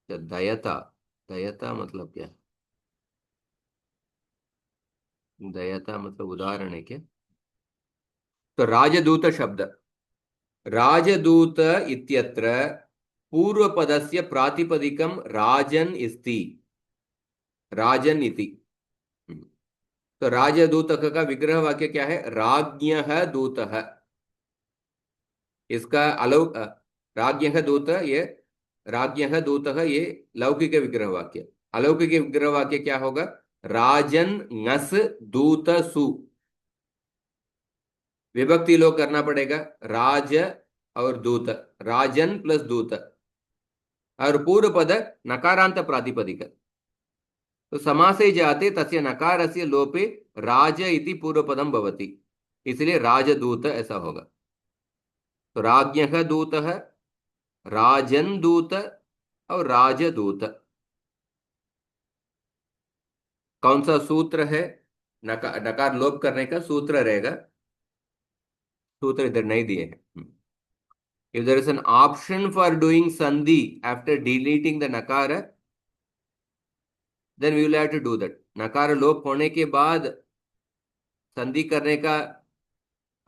दयता, दयता मतलब क्या? दयता मतलब उदाहरण है क्या? तो राजदूत शब्द, राजदूत इत्यत्र पूर्वपदस्य प्रातिपदिकं राजन इति, राजन इति। तो राजदूतक का विग्रह वाक्य क्या है? राज्ञः दूतः। इसका राज्ञः दूत, ये राज्ञः दूतः, ये लौकिक विग्रह वाक्य। अलौकिक विग्रह वाक्य क्या होगा? राजन नस दूत सु, विभक्ति लोग करना पड़ेगा, राज और दूत, राजन प्लस दूत। और पूर्व पद नकारांत प्रातिपदिक, तो समासे जाते तस्य नकारस्य लोपे राज इति पूर्व पदम भवति, इसलिए राजदूत ऐसा होगा। तो राज्ञः दूतः, राजन दूत और राजदूत। कौन सा सूत्र है? नकार लोप करने का सूत्र रहेगा, सूत्र इधर नहीं दिए हैं। If there is an option for doing sandhi after deleting the nakara, then we will have to do that. नकार लोप होने के बाद संधि करने का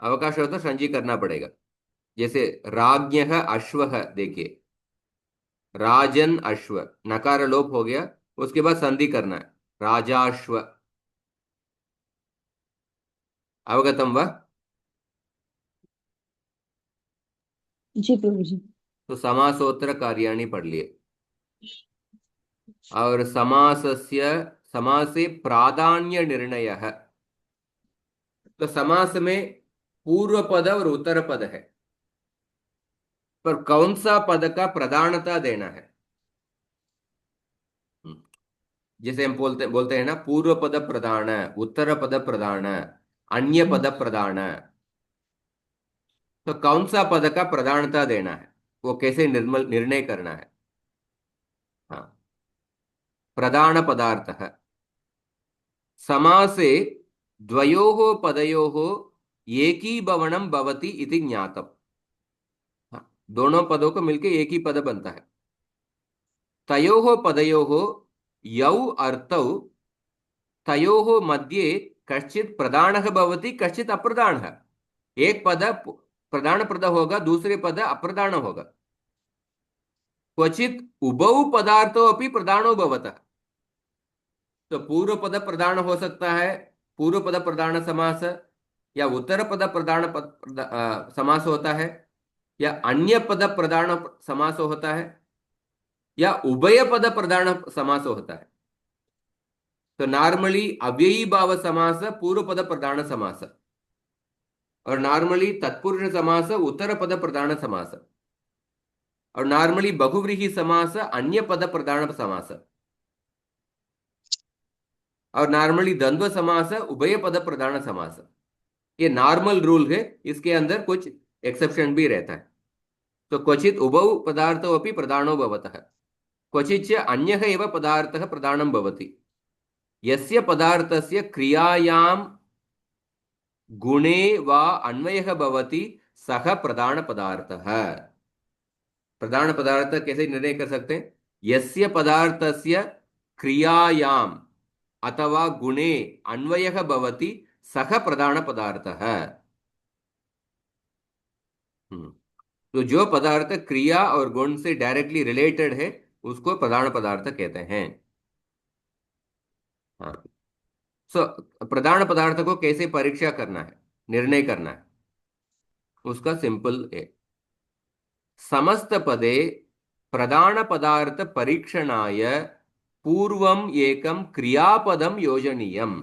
अवकाश होता है, संधि करना पड़ेगा। जैसे राज्ञः अश्वः, देखिए राजन अश्व, नकार लोप हो गया, उसके बाद संधि करना है, राजाश्व। अवगतम वा? जी प्रभु जी। तो समासोत्तर कार्याणि पढ़ लिए। और समासे प्राधान्य निर्णयः, तो समास में पूर्व पद और उत्तर पद है, पर कौन सा पद का प्रधानता देना है? जैसे हम बोलते बोलते हैं ना, पूर्व पद प्रधान, उत्तर पद प्रधान, अन्य पद प्रधान, तो कौन सा पद का प्रधानता देना है, वो कैसे निर्णय करना है? हाँ, प्रधान पदार्थः समासे द्वयोः पदयोः एकीभवनं भवति इति ज्ञातम्। हाँ, दोनों पदों को मिलके एक ही पद बनता है। तयोः पदयोः यौ अर्थौ तयोः मध्ये कश्चित् प्रधानः भवति, कश्चित् अप्रधानः। एक पद प्रधान पद होगा, दूसरे पद अप्रधान होगा। क्वचित् उभौ पदार्थो अपि प्रधानो भवतः, तो पूर्व पद प्रधान हो सकता है, पूर्व पद प्रधान समास, या उत्तर पद प्रधान समास होता है, या अन्य पद प्रधान समास होता है, या उभय पद प्रधान समास होता है। तो नॉर्मली अव्ययी भाव समास पूर्व पद प्रधान समास, और नॉर्मली तत्पुरुष समास उत्तर पद प्रधान समास, और नॉर्मली बहुव्रीहि समास अन्य पद प्रधान समास, और नॉर्मली द्वंद्व समास उभय पद प्रधान समास। ये नॉर्मल रूल है, इसके अंदर कुछ एक्सेप्शन भी रहता है। तो क्वचित उभौ पदार्थो अपि प्रधानो भवतः, क्वचिच्च अन्यः एव पदार्थः प्रधानं भवति। यस्य पदार्थस्य क्रियायां गुणे वा अन्वयः भवति सः प्रधान पदार्थः। प्रधान पदार्थ कैसे निर्णय कर सकते हैं? यस्य पदार्थस्य क्रियायाम अथवा गुणे अन्वयः भवति सः प्रधान पदार्थः। तो जो पदार्थ क्रिया और गुण से डायरेक्टली रिलेटेड है उसको प्रधान पदार्थ कहते हैं। हाँ, सो प्रधान पदार्थ को कैसे परीक्षा करना है, निर्णय करना है, उसका सिंपल है। समस्त पदे प्रधान पदार्थ परीक्षणाय पूर्वम एकम क्रियापदम योजनीयम।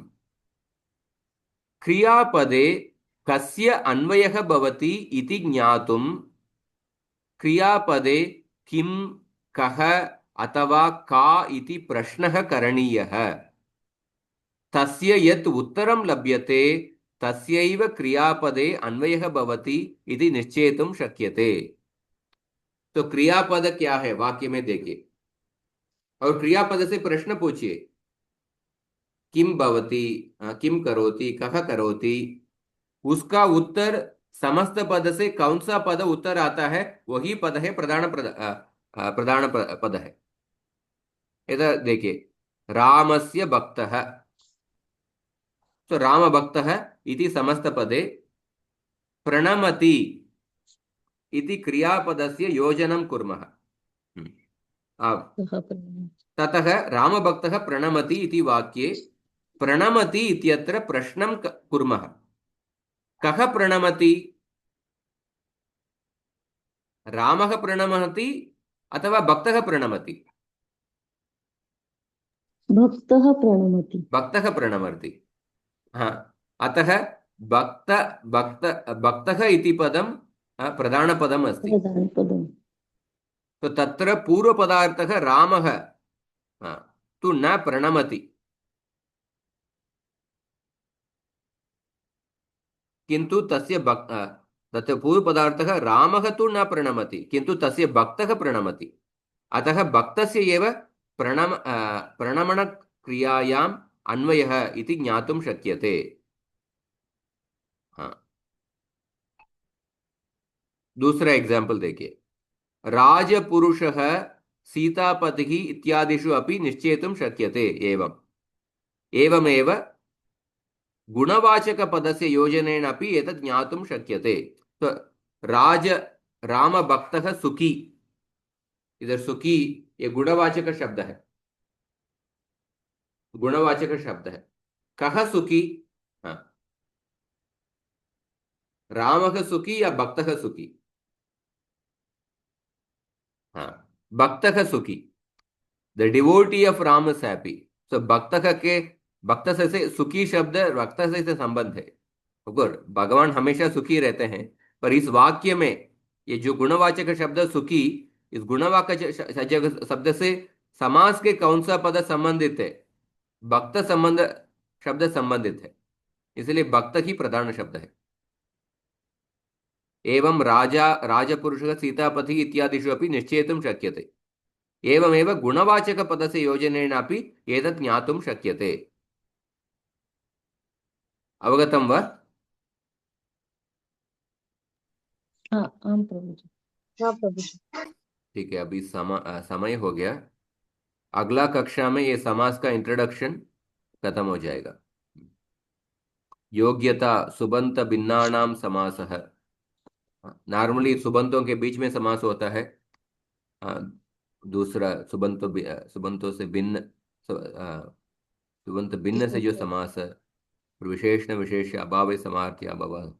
क्रियापदे कस्य अन्वयः भवति इति ज्ञातुम क्रियापदे किम, कः अथवा का इति प्रश्नः करणीयः। तस्य यत् उत्तरं लभ्यते तस्यैव क्रियापदे अन्वयः भवति इति निश्चेतुं शक्यते। तो क्रियापद क्या है वाक्य में देखिए, और क्रियापद से प्रश्न पूछिए, किम भवति, किम करोति, कः करोति, उसका उत्तर समस्त पद से कौन सा पद उत्तर आता है वही पद है प्रधान पद है। इधर देखिए, रामस्य भक्तः, तो राम भक्तः इति समस्त पदे प्रणमति इति क्रियापदस्य योजनं कुर्मः। अब ततः रामभक्तः प्रणमति इति वाक्ये प्रणमति इत्यत्र प्रश्नं कुर्मः। कः प्रणमति? रामः प्रणमति अथवा भक्तः प्रणमति? भक्तः प्रणमति। भक्तः प्रणमति। हाँ, अतः भक्त भक्त भक्तः इति पदं प्रधानपदम् अस्ति। प्रधानपदम्। तो तत्र पूर्वपदार्थः रामः तु न प्रणमति, किंतु तस्य पूर्वपदार्थः रामः तु न प्रणमति, किंतु तस्य भक्तः प्रणमति। अतः भक्तस्य एव प्रणमन क्रियायाम् अन्वयः इति ज्ञातुं शक्यते। हाँ, दूसरा एग्जाम्पल देखिए, राजपुरुषः सीतापतिः इत्यादिषु अपि निश्चेतुं शक्यते। एवमेव गुणवाचकपदस्य योजनेन अपि एतत् ज्ञातुं शक्यते। तो राज रामभक्तः सुखी, इधर सुखी ये गुणवाचक शब्द है, गुणवाचक शब्द है। कः सुखी? हाँ, रामः सुखी या भक्तः सुखी? हाँ, भक्तः सुखी, the devotee of Ram is happy. तो भक्तः के, भक्त से सुखी शब्द भक्त से संबंध है। गुड, भगवान हमेशा सुखी रहते हैं, पर इस वाक्य में ये जो गुणवाचक शब्द सुखी, इस गुणवाचक शब्द से समास के कौन सा पद संबंधित है? भक्त संबंध शब्द संबंधित है, इसलिए भक्त ही प्रधान शब्द है। एवं राजा राजपुरुषः सीतापतिः इत्यादिषु अपि निश्चेतुं शक्यते। एवमेव गुणवाचकपदस्य योजनेनापि एतत् ज्ञातुं शक्यते। अवगतं वा? हाँ आम प्रभु जी। हाँ प्रभु जी। ठीक है, अभी समय हो गया। अगला कक्षा में ये समास का इंट्रोडक्शन खत्म हो जाएगा। योग्यता सुबंत भिन्नानाम समासः। नॉर्मली सुबंतों के बीच में समास होता है। दूसरा सुबंतों से भिन्न, सुबंत भिन्न से जो समास है, विशेषण विशेष अभाव समार्थ्य अभाव,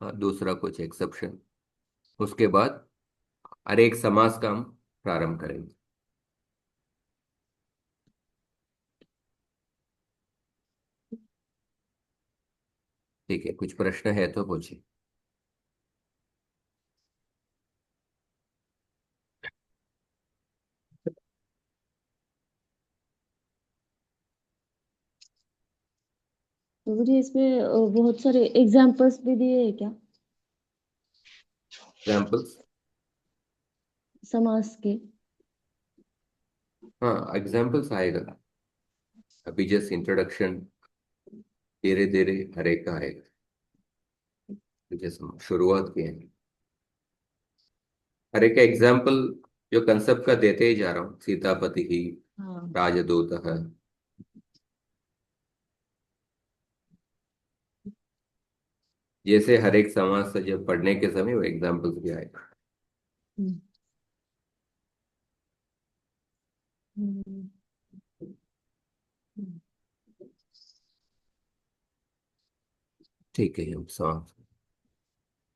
दूसरा कुछ एक्सेप्शन। उसके बाद हर एक समास का हम प्रारंभ करेंगे। ठीक है, कुछ प्रश्न है तो पूछिए। प्रभु जी इसमें बहुत सारे एग्जाम्पल्स भी दिए हैं क्या एग्जाम्पल्स? समास के? हाँ, एग्जाम्पल्स आएगा, अभी जस्ट इंट्रोडक्शन, धीरे धीरे हर एक का आएगा। जैसे हम शुरुआत किए हैं, हर एक एग्जाम्पल जो कंसेप्ट का देते ही जा रहा हूँ। सीतापति ही, हाँ राजदूत है, जैसे हर एक समाज से जब पढ़ने के समय वो एग्जाम्पल्स भी आएगा। हम्म, हम्म, हम्म। ठीक है, हम समाप्त